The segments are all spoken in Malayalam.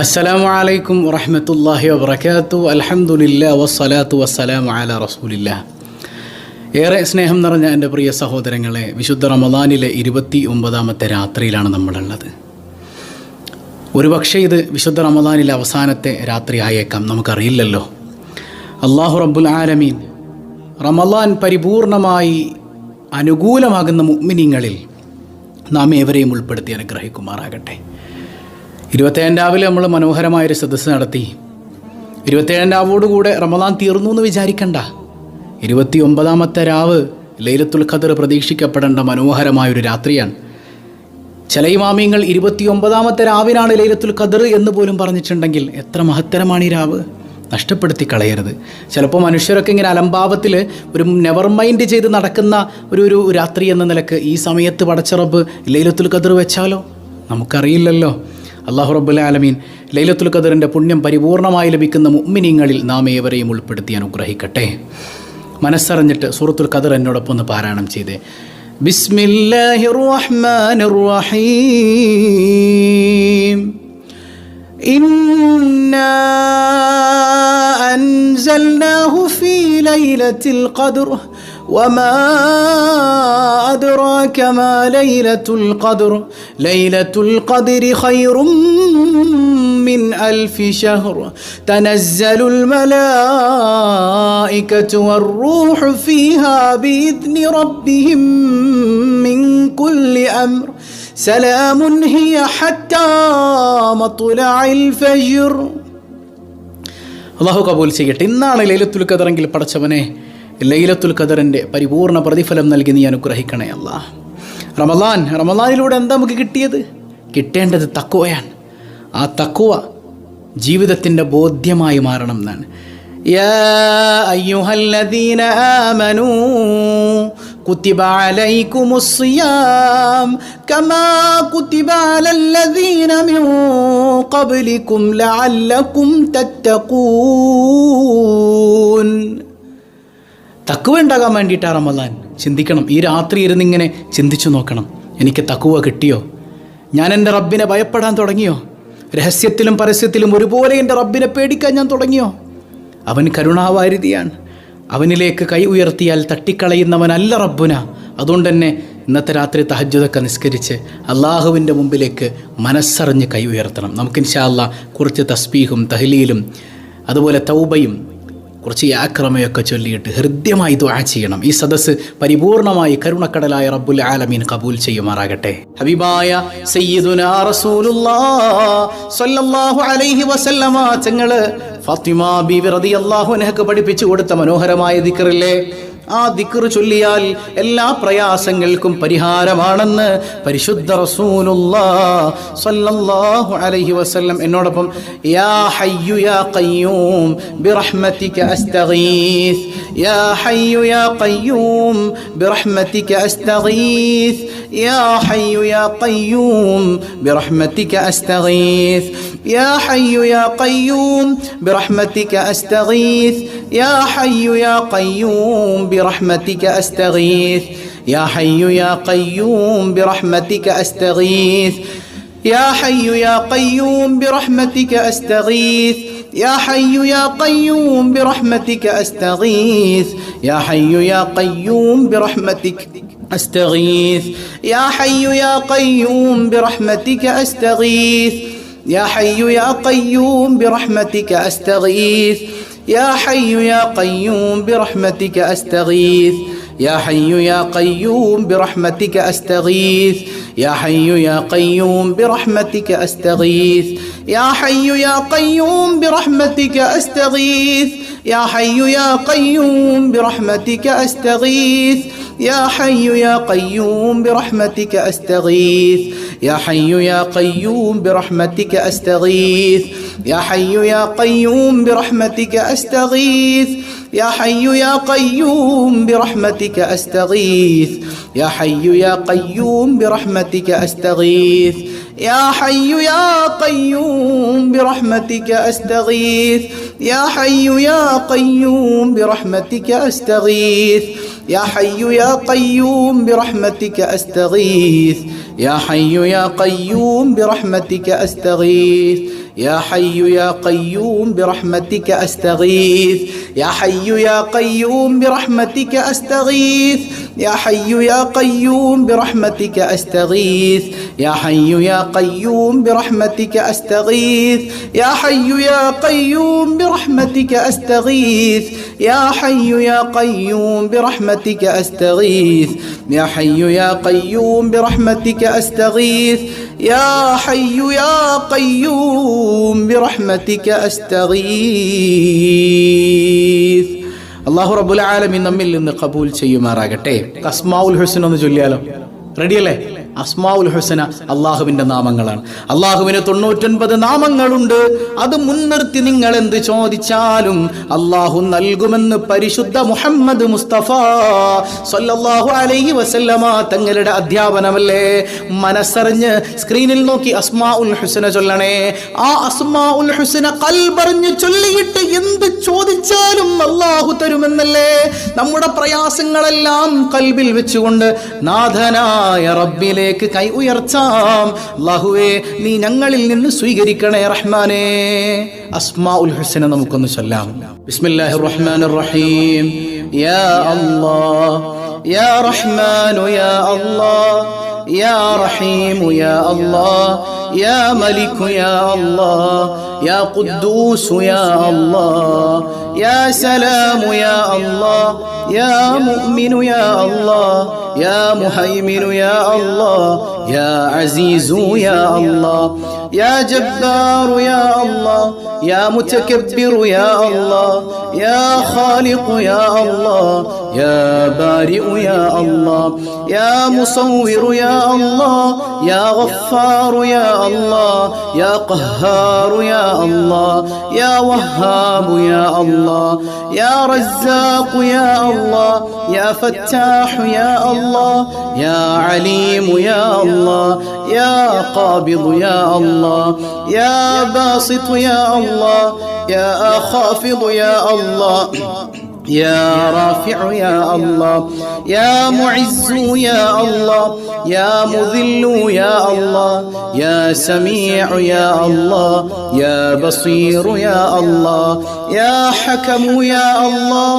അസ്സലാമു അലൈക്കും വറഹ്മത്തുള്ളാഹി വബറകാതുഹു. അൽഹംദുലില്ലാഹി വസ്സലാത്തു വസ്സലാമു അലാ റസൂലില്ലാഹ്. ഏറെ സ്നേഹം നിറഞ്ഞ എൻ്റെ പ്രിയ സഹോദരങ്ങളെ, വിശുദ്ധ റമദാനിലെ 29ാമത്തെ രാത്രിയിലാണ് നമ്മളുള്ളത്. ഒരുപക്ഷെ ഇത് വിശുദ്ധ റമദാനിലെ അവസാനത്തെ രാത്രി ആയേക്കാം, നമുക്കറിയില്ലല്ലോ. അല്ലാഹു റബ്ബുൽ ആലമീൻ റമദാൻ പരിപൂർണമായി അനുകൂലമാകുന്ന മുഅ്മിനീങ്ങളിൽ നാം ഏവരെയും ഉൾപ്പെടുത്തി അനുഗ്രഹിക്കുമാറാകട്ടെ. 27 രാവിലെ നമ്മൾ മനോഹരമായൊരു സദസ്സ് നടത്തി. 27 രാവോടുകൂടെ റമദാൻ തീർന്നു എന്ന് വിചാരിക്കണ്ട. 29ാമത്തെ രാവ് ലൈലത്തുൽ ഖദർ പ്രതീക്ഷിക്കപ്പെടേണ്ട മനോഹരമായൊരു രാത്രിയാണ്. ചില ഇമാമിയങ്ങൾ 29ാമത്തെ രാവിനാണ് ലൈലത്തുൽ ഖദർ എന്ന് പോലും പറഞ്ഞിട്ടുണ്ടെങ്കിൽ എത്ര മഹത്തരമാണ് ഈ രാവ്, നഷ്ടപ്പെടുത്തി കളയരുത്. ചിലപ്പോൾ മനുഷ്യരൊക്കെ ഇങ്ങനെ അലംഭാവത്തിൽ ഒരു നെവർ മൈൻഡ് ചെയ്ത് നടക്കുന്ന ഒരു രാത്രി എന്ന നിലക്ക് ഈ സമയത്ത് പടച്ച റബ്ബ് ലൈലത്തുൽ ഖദർ വെച്ചാലോ, നമുക്കറിയില്ലല്ലോ. അല്ലാഹു റബ്ബുൽ ആലമീൻ ലൈലത്തുൽ ഖദറിൻ്റെ പുണ്യം പരിപൂർണമായി ലഭിക്കുന്ന മുഅ്മിനീങ്ങളിൽ നാം ഏവരെയും ഉൾപ്പെടുത്തി അനുഗ്രഹിക്കട്ടെ. മനസ്സറിഞ്ഞിട്ട് സൂറത്തുൽ ഖദർ എന്നോടൊപ്പം ഒന്ന് പാരായണം ചെയ്തേ. ബിസ്മില്ലാഹിർ റഹ്മാനിർ റഹീം. ഇന്നാ അൻസൽനാഹു ഫീ ലൈലത്തിൽ ഖദർ വമാ അദ്റാക മാ ലൈലത്തുൽ ഖദർ ലൈലത്തുൽ ഖദ്രി ഖൈറും മിൻ അൽഫി ശഹർ തനസ്സലുൽ മലായികതു വർ-റൂഹു ഫീഹാ ബിഇദ്നി റബ്ബിഹിം മിൻ കുല്ലി അംർ സലാമുൻ ഹിയ ഹത്താ മത്ലഇൽ ഫജ്ർ. അല്ലാഹു കബൂൽ ചെയ്യട്ടെ. ഇന്നാണ് ലൈലത്തുൽ ഖദറെങ്കിൽ പടച്ചവനെ ലൈലത്തുൽ ഖദറിൻ്റെ പരിപൂർണ പ്രതിഫലം നൽകി നീ അനുഗ്രഹിക്കണേ അല്ലാഹ്. റമദാനിലൂടെ എന്താ നമുക്ക് കിട്ടിയത്? കിട്ടേണ്ടത് തഖ്വയാണ്. ആ തഖ്വ ജീവിതത്തിൻ്റെ ബോധ്യമായി മാറണം എന്നാണ്. യാ അയ്യുഹല്ലദീന ആമനൂ കുതിബ അലൈക്കുമുസ് സിയാം കമാ കുതിബ അലല്ലദീന മിൻ ഖബ്ലികും ലഅല്ലകും തത്തഖൂൻ. തഖ്വ ഉണ്ടാകാൻ വേണ്ടിയിട്ടാണ് റമദാൻ. ചിന്തിക്കണം, ഈ രാത്രി ഇരുന്നിങ്ങനെ ചിന്തിച്ചു നോക്കണം, എനിക്ക് തഖ്വ കിട്ടിയോ? ഞാൻ എൻ്റെ റബ്ബിനെ ഭയപ്പെടാൻ തുടങ്ങിയോ? രഹസ്യത്തിലും പരസ്യത്തിലും ഒരുപോലെ എൻ്റെ റബ്ബിനെ പേടിക്കാൻ ഞാൻ തുടങ്ങിയോ? അവൻ കരുണാവാരിധിയാണ്. അവനിലേക്ക് കൈ ഉയർത്തിയാൽ തട്ടിക്കളയുന്നവനല്ല റബ്ബുന. അതുകൊണ്ട് തന്നെ ഇന്നത്തെ രാത്രി തഹജ്ജുദൊക്കെ നിസ്കരിച്ച് അള്ളാഹുവിൻ്റെ മുമ്പിലേക്ക് മനസ്സറിഞ്ഞ് കൈ ഉയർത്തണം. നമുക്ക് ഇൻഷാ അല്ലാഹ് കുറച്ച് തസ്ബീഹും തഹ്ലീലും അതുപോലെ തൗബയും കുറച്ച് യാക്രമയൊക്കെ ചൊല്ലിയിട്ട് ഹൃദ്യമായി ദുആ ചെയ്യണം. ഈ സദസ്സ് പരിപൂർണമായി കരുണക്കടലായ റബ്ബുൽ ആലമീൻ കബൂൽ ചെയ്യുമാറാകട്ടെ. ഹബീബായ സയ്യിദുനാ റസൂലുള്ളാഹ് സ്വല്ലല്ലാഹു അലൈഹി വസല്ലമ തങ്ങള് ഫാത്തിമ ബീവി റളിയല്ലാഹു അൻഹക്ക് പഠിപ്പിച്ചു കൊടുത്ത മനോഹരമായ ദിക്റില്ലേ, ആ ദിക്ർ ചൊല്ലിയാൽ എല്ലാ പ്രയാസങ്ങൾക്കും പരിഹാരമാണെന്ന് പരിശുദ്ധ റസൂലുള്ളാഹ് സ്വല്ലല്ലാഹു അലൈഹി വസല്ലം എന്നോടൊപ്പം യാ ഹയ്യു യാ ഖയ്യൂം ബിറഹ്മതിക അസ്തഗീസ്, യാ ഹയ്യു യാ ഖയ്യൂം ബിറഹ്മതിക അസ്തഗീസ്, യാ ഹയ്യു യാ ഖയ്യൂം ബിറഹ്മതിക അസ്തഗീസ്, യാ ഹയ്യു യാ ഖയ്യൂം ബിറഹ്മതിക അസ്തഗീസ്, യാ ഹയ്യു യാ ഖയ്യൂം برحمتك أستغيث، يا حي يا قيوم برحمتك أستغيث، يا حي يا قيوم برحمتك أستغيث، يا حي يا قيوم برحمتك أستغيث، يا حي يا قيوم برحمتك أستغيث، يا حي يا قيوم برحمتك أستغيث، يا حي يا قيوم برحمتك أستغيث، يا حي يا قيوم برحمتك أستغيث، يا حي يا قيوم برحمتك أستغيث، يا حي يا قيوم برحمتك أستغيث، يا حي يا قيوم برحمتك أستغيث، يا حي يا قيوم برحمتك أستغيث، يا حي يا قيوم برحمتك أستغيث، يا حي يا قيوم برحمتك أستغيث، يا حي يا قيوم برحمتك أستغيث، يا حي يا قيوم برحمتك أستغيث، يا حي يا قيوم برحمتك أستغيث، يا حي يا قيوم برحمتك أستغيث يا حي يا قيوم برحمتك أستغيث يا حي يا قيوم برحمتك أستغيث يا حي يا قيوم برحمتك أستغيث يا حي يا قيوم برحمتك أستغيث يا حي يا قيوم برحمتك أستغيث يا حي يا قيوم برحمتك أستغيث يا حي يا قيوم برحمتك أستغيث يا حي يا قيوم برحمتك أستغيث يا حي يا قيوم برحمتك أستغيث يا حي يا قيوم برحمتك أستغيث يا حي يا قيوم برحمتك أستغيث. അല്ലാഹു റബ്ബുൽ ആലമീൻ നമ്മിൽ നിന്ന് ഖബൂൽ ചെയ്യുമാറാകട്ടെ. അസ്മാഉൽ ഹുസ്ന ഒന്ന് ചൊല്ലിയാലോ? റെഡിയല്ലേ? അസ്മാഉൽ ഹുസ്ന അള്ളാഹുവിന്റെ നാമങ്ങളാണ്. അള്ളാഹുവിന് 99 നാമങ്ങളുണ്ട്. അത് മുൻനിർത്തി നിങ്ങൾ എന്ത് ചോദിച്ചാലും അള്ളാഹു നൽകുമെന്ന് പരിശുദ്ധ മുഹമ്മദ് മുസ്തഫ സ്വല്ലല്ലാഹു അലൈഹി വസല്ലമ തങ്ങളുടെ അധ്യാപനമല്ലേ? മനസ്സറിഞ്ഞ് സ്ക്രീനിൽ നോക്കി അസ്മാഉൽ ഹുസ്ന ചൊല്ലണേ. ആ അസ്മാഉൽ ഹുസ്ന ഖൽബറിഞ്ഞ് ചൊല്ലിയിട്ട് എന്ത് ചോദിച്ചാലും അള്ളാഹു തരുമെന്നല്ലേ? നമ്മുടെ പ്രയാസങ്ങളെല്ലാം ഖൽബിൽ വെച്ചുകൊണ്ട് നാഥനായ റബ്ബിലെ കൈ ഉയർത്താം. അല്ലാഹുവേ, നീ ഞങ്ങളിൽ നിന്ന് സ്വീകരിക്കണേ റഹ്മാനേ. അസ്മാഉൽ ഹുസ്ന നമുക്കൊന്ന് ചൊല്ലാം. ബിസ്മില്ലാഹിർ റഹ്മാനിർ റഹീം. യാ അല്ലാഹ് യാ റഹ്മാനു യാ അല്ലാഹ് യാ റഹീമു യാ അല്ലാഹ് യാ മലികു യാ അല്ലാഹ് യാ ഖുദ്ദൂസ് യാ അല്ലാഹ് യാ സലാമു യാ അല്ലാഹ് യാ മുഅ്മിനു യാ അല്ലാഹ് യാ മുഹൈമിനു യാ അല്ലാഹ് യാ അസീസു യാ അല്ലാഹ് യാ ജബ്ബാറു യാ അല്ലാഹ് യാ മുതകബ്ബിറു യാ അല്ലാഹ് യാ ഖാലിഖു യാ അല്ലാഹ് യാ ബാരിഉ യാ അല്ലാഹ് യാ മുസവ്വിറു യാ അല്ലാഹ് യാ ഗഫാറു യാ അല്ലാഹ് യാ ഖഹ്ഹാറു യാ അല്ലാഹ് യാ വഹ്ഹാബു യാ അല്ലാഹ് യാ റസ്സാഖു യാ അല്ലാഹ് യാ ഫത്താഹു യാ അല്ലാഹ് യാ അലീമു യാ അല്ലാഹ് യാ ഖാബിദു യാ അല്ലാഹ് യാ ബാസിതു യാ അല്ലാഹ് യാ ഖാഫിദു യാ അല്ലാഹ് يا رافع يا الله يا معز يا الله يا مذل يا الله يا سميع يا الله يا بصير يا الله يا حكم يا الله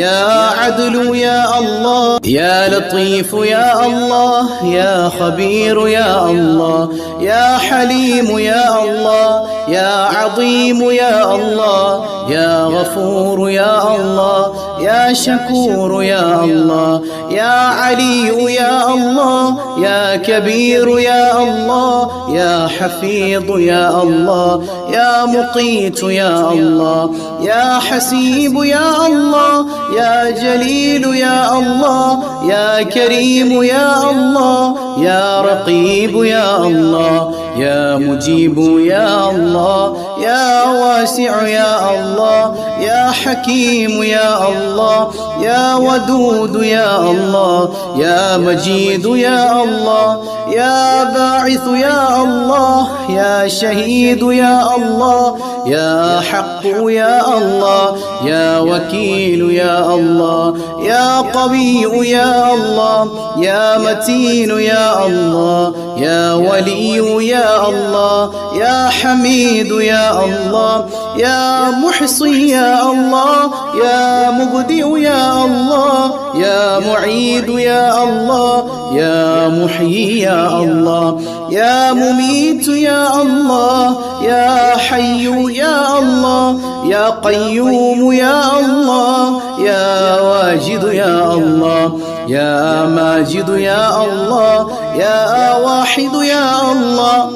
يا عدل يا الله يا لطيف يا الله يا خبير يا الله يا حليم يا الله يا عظيم يا الله يا غفور يا الله يا شكور يا الله يا علي يا الله يا كبير يا الله يا حفيظ يا الله يا مقيت يا الله يا حسيب يا الله يا جليل يا الله يا كريم يا الله يا رقيب يا الله يا مجيب يا الله يا واسع يا الله يا حكيم يا الله يا ودود يا الله يا مجيد يا الله يا باعث يا الله يا شهيد يا الله يا حق يا الله يا وكيل يا الله يا قوي يا الله يا متين يا الله يا ولي يا الله يا حميد يا الله يا محصي يا الله يا مبدئ يا الله يا معيد يا الله يا محيي يا الله يا مميت يا الله يا حي يا الله يا قيوم يا الله يا واجد يا الله يا ماجد يا الله يا واحد يا الله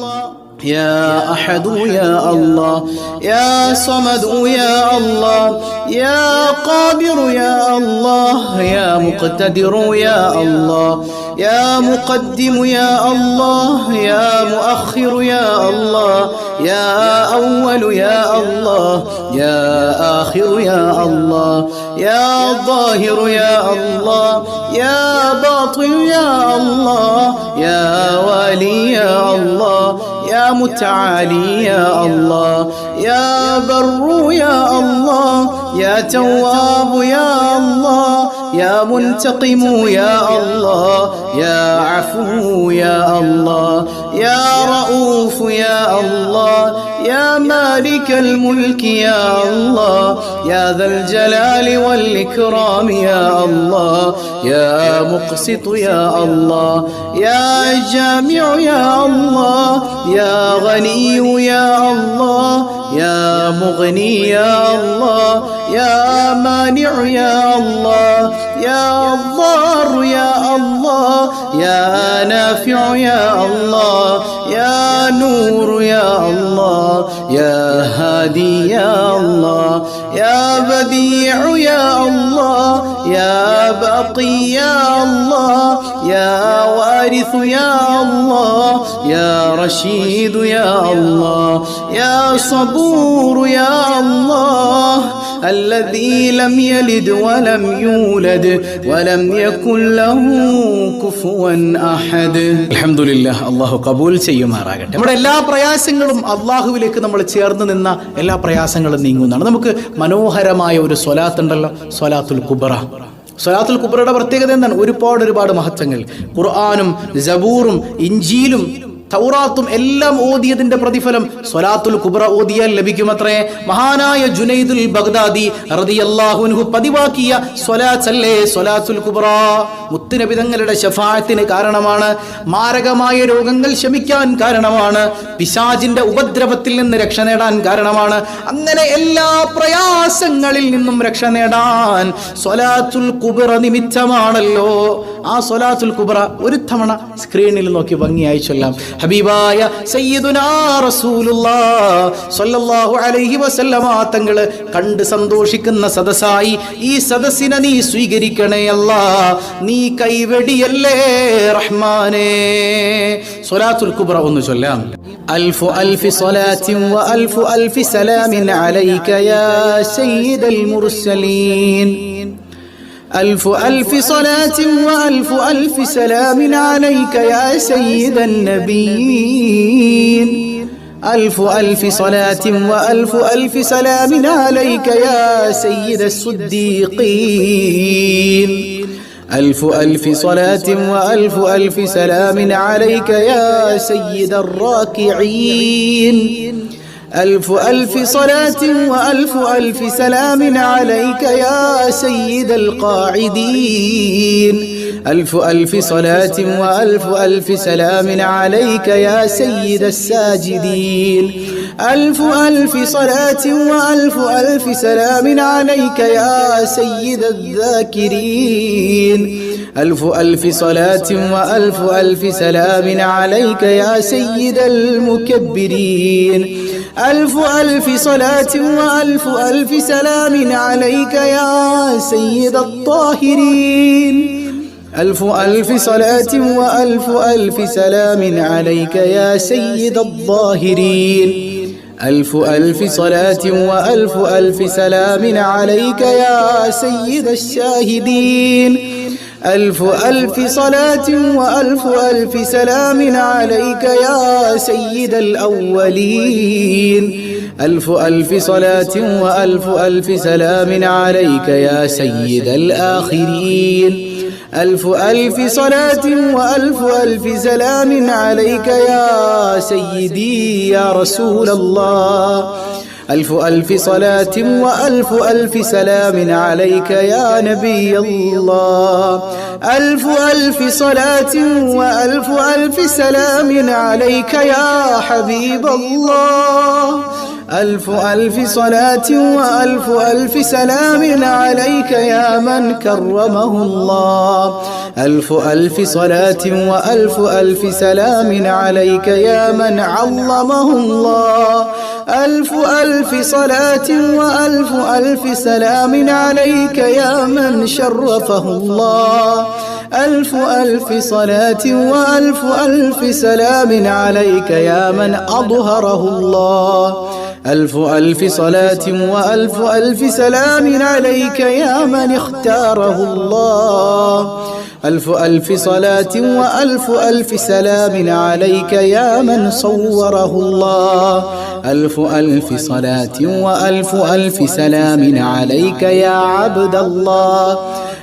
يا أحد يا الله يا صمد يا الله يا قادر يا الله يا مقتدر يا الله يا مقدم يا الله يا مؤخر يا الله يا أول يا الله يا آخر يا الله يا ظاهر يا الله يا باطن يا الله يا والي يا الله يا يا متعالي يا الله يا بر يا الله يا تواب يا الله يا منتقم يا الله يا عفو يا الله يا رؤوف يا الله يا مالك الملك يا الله يا ذا الجلال والإكرام يا الله يا مقسط يا الله يا جامع يا الله يا غني يا الله يا مغني يا الله يا مانع يا الله يا ضار يا الله يا نافع يا الله يا نور يا الله يا هادي يا الله يا بديع يا الله يا باقي يا الله يا وارث يا الله يا رشيد يا الله يا صبور يا الله الذي لم يلد ولم يولد ولم يكن له كفوا أحد. അൽഹംദുലില്ലാഹ്, അല്ലാഹു കബൂൽ ചെയ്യുമാറാകട്ടെ. നമ്മുടെ എല്ലാ പ്രയാസങ്ങളും അല്ലാഹുവിലേക്ക് നമ്മൾ ചേർന്ന് നിന്ന എല്ലാ പ്രയാസങ്ങളും നീങ്ങുന്നതാണ്. നമുക്ക് മനോഹരമായ ഒരു സ്വലാത്ത് ഉണ്ടല്ലോ, സ്വലാത്തുൽ കുബ്ര. സ്വലാത്തുൽ കുബ്രയുടെ പ്രത്യേകത എന്താണ്? ഒരുപാട് മഹത്വങ്ങൾ. ഖുർആനും സബൂറും ഇഞ്ചീലും തൗറാത്തും എല്ലാം ഓതിയതിന്റെ പ്രതിഫലം സ്വലാത്തുൽ കുബ്ര ഓതിയാൽ ലഭിക്കുമത്രേ. മഹാനായ ജുനൈദുൽ ബഗ്ദാദി റളിയല്ലാഹു അൻഹു പതിവാക്കിയ സ്വലാത്തല്ലേ സ്വലാത്തുൽ കുബ്ര. മുത്തുനബി തങ്ങളുടെ ശഫാഅത്തിന് കാരണമാണ്, മാരകമായ രോഗങ്ങൾ ശമിക്കാൻ കാരണമാണ്, പിശാചിന്റെ ഉപദ്രവത്തിൽ നിന്ന് രക്ഷ നേടാൻ കാരണമാണ്. അങ്ങനെ എല്ലാ പ്രയാസങ്ങളിൽ നിന്നും രക്ഷ നേടാൻ സ്വലാത്തുൽ കുബ്ര നിമിത്തമാണല്ലോ. ആ സ്വലാത്തുൽ കുബ്ര ഒരു തവണ സ്ക്രീനിൽ നോക്കി ഭംഗിയായി ചൊല്ലാം. ഹബീബായ സയ്യിദുനാ റസൂലുള്ളാഹ് സ്വല്ലല്ലാഹു അലൈഹി വസല്ലമ തങ്ങള് കണ്ട് സന്തോഷിക്കുന്ന സദസ്സായി ഈ സദസ്സിനെ നീ സ്വീകരിക്കണേ അല്ലാഹ്, നീ കൈവെടിയല്ലേ റഹ്മാനേ. സ്വലാത്തുൽ കുബ്ര ഒന്ന് ചൊല്ലാം. അൽഫു അൽഫി സ്വലാത്തിൻ വ അൽഫു അൽഫി സലാമിൻ അലൈക യാ സയ്യിദൽ മുർസലീൻ. ألف ألف صلاة وألف ألف سلام عليك يا سيد النبيين. ألف ألف صلاة وألف ألف سلام عليك يا سيد الصديقين. ألف ألف صلاة وألف ألف سلام عليك يا سيد الراكعين. ألف ألف صلاة وألف ألف سلام عليك يا سيد القاعدين. ألف ألف صلاة وألف ألف سلام عليك يا سيد الساجدين. ألف ألف صلاة وألف ألف سلام عليك يا سيد الذاكرين. ألف ألف صلاة وألف ألف سلام عليك يا سيد المكبرين. ألف ألف صلاة وألف ألف سلام عليك يا سيد الطاهرين. ألف ألف صلاة وألف ألف سلام عليك يا سيد الظاهرين. ألف ألف صلاة وألف ألف سلام عليك يا سيد الشاهدين. ألف ألف صلاة وألف ألف سلام عليك يا سيد الأولين. ألف ألف صلاة وألف ألف سلام عليك يا سيد الآخرين. ألف ألف صلاة وألف ألف سلام عليك يا سيدي يا رسول الله. ألف ألف صلاة وألف ألف سلام عليك يا نبي الله. ألف ألف صلاة وألف ألف سلام عليك يا حبيب الله. ألف ألف صلاة وألف ألف سلام عليك يا من كرمه الله. ألف ألف صلاة وألف ألف سلام عليك يا من علمه الله. ألف ألف صلاة وألف ألف سلام عليك يا من شرفه الله. ألف ألف صلاة وألف ألف سلام عليك يا من أظهره الله. ألف ألف صلاة وألف ألف سلام عليك يا من اختاره الله ألف ألف صلاة وألف ألف سلام عليك يا من صوره الله ألف ألف صلاة وألف ألف سلام عليك يا عبد الله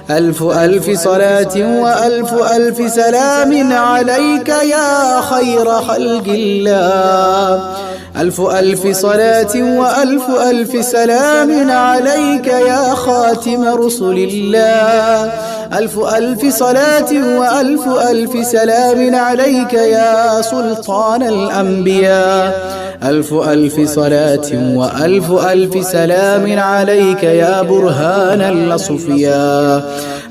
ألف ألف صلاة وألف ألف سلام عليك يا خير خلق الله ألف ألف صلاة وألف ألف سلام عليك يا خاتم رسل الله ألف ألف صلاة وألف ألف سلام عليك يا سلطان الأنبياء ألف ألف صلاة وألف ألف سلام عليك يا برهان الأصفياء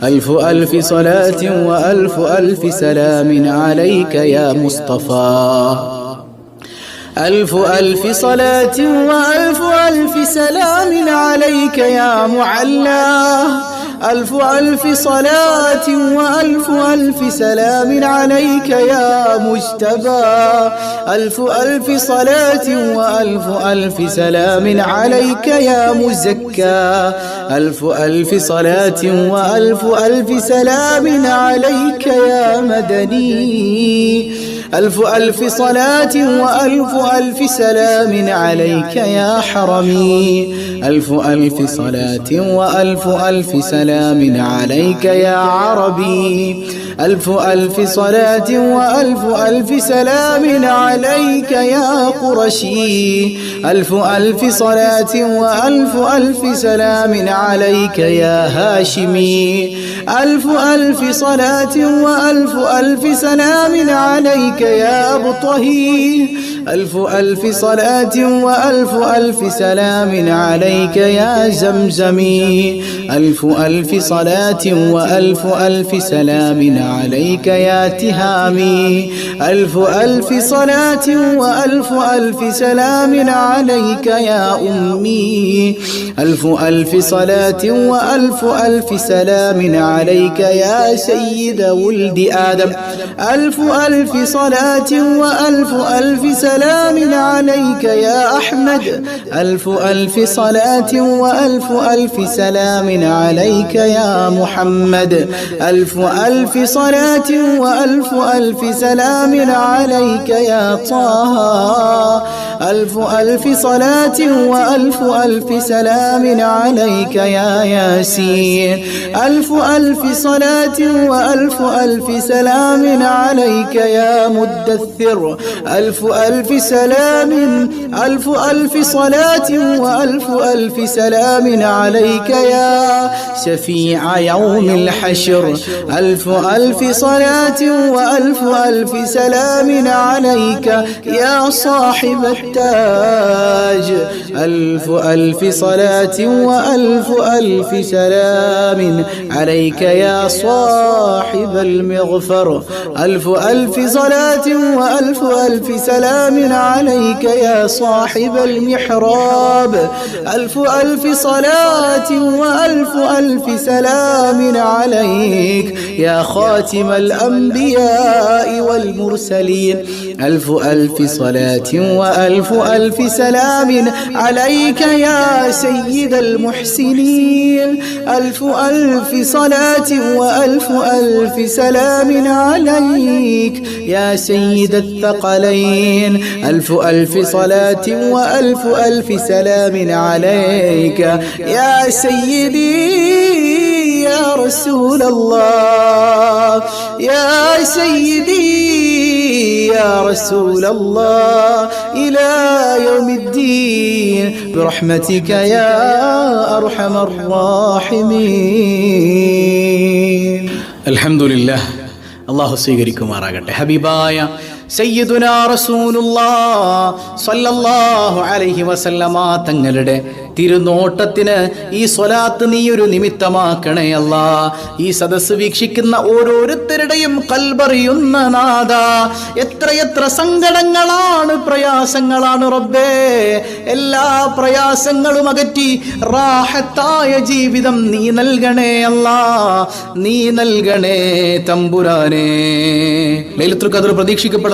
ألف ألف صلاة وألف ألف سلام عليك يا مصطفى ألف ألف صلاة وألف ألف سلام عليك يا معلى ألف ألف صلاة وألف ألف سلام عليك يا مجتبى ألف ألف صلاة وألف ألف سلام عليك يا مزكى ألف ألف صلاة وألف ألف سلام عليك يا مدني ألف ألف صلاة وألف ألف سلام عليك يا حرمي ألف ألف صلاة وألف ألف سلام عليك يا عربي ألف ألف صلاة وألف ألف سلام عليك يا قرشي ألف ألف صلاة وألف ألف سلام عليك يا هاشمي ألف ألف صلاة وألف ألف سلام عليك يا أبطهي ألف ألف صلاة وألف ألف سلام عليك يا زمزمي ألف ألف صلاة وألف ألف سلام عليك يا تهامي ألف ألف صلاة وألف ألف سلام عليك يا أمي ألف ألف صلاة وألف ألف سلام عليك يا سيد ولد آدم ألف ألف صلاة وألف ألف سلام عليك يا أحمد ألف ألف صلاة وألف ألف سلام عليك يا محمد ألف ألف صلاة وألف ألف سلام عليك يا طه ألف ألف صلاة وألف ألف سلام عليك يا ياسين ألف ألف صلاة وألف ألف سلام عليك يا مدثر ألف ألف سلام ألف ألف صلاة وألف ألف سلام عليك يا شفيع يوم الحشر ألف ألف صلاة وألف ألف سلام عليك يا صاحب التاج ألف ألف صلاة وألف ألف سلام عليك يا صاحب المغفر ألف ألف صلاة وألف ألف سلام عليك يا صاحب المحراب ألف ألف صلاة وألف ألف سلام عليك يا خاتم الأنبياء والمرسلين ألف ألف صلاة وألف ألف سلام عليك يا سيد المحسنين ألف ألف صلاة وألف ألف سلام عليك يا سيد الثقلين ألف ألف صلاة وألف ألف سلام عليك يا سيدي يا رسول الله يا سيدي يا رسول الله إلى يوم الدين برحمتك يا أرحم الراحمين الحمد لله അള്ളാഹു സ്വീകരിക്കുമാറാകട്ടെ. ഹബീബായ സയ്യിദുനാ റസൂലുള്ളാഹ് സ്വല്ലല്ലാഹു അലൈഹി വസല്ലമ തങ്ങളുടെ തിരുനോട്ടത്തിന് ഈ സ്വലാത്ത് നീ ഒരു നിമിത്തമാക്കണേ അല്ലാ. ഈ സദസ്സ് വീക്ഷിക്കുന്ന ഓരോരുത്തരുടെയും കൽബറിയുന്ന നാദ, എത്രയെത്ര സങ്കടങ്ങളാണ്, പ്രയാസങ്ങളാണ് റബ്ബേ. എല്ലാ പ്രയാസങ്ങളും അകറ്റി റാഹത്തായ ജീവിതം നീ നൽകണേ അല്ലാ, നീ നൽകണേ തമ്പുരാനേ. ലൈലത്തുൽ ഖദ്ർ പ്രതീക്ഷിക്കപ്പെടുന്ന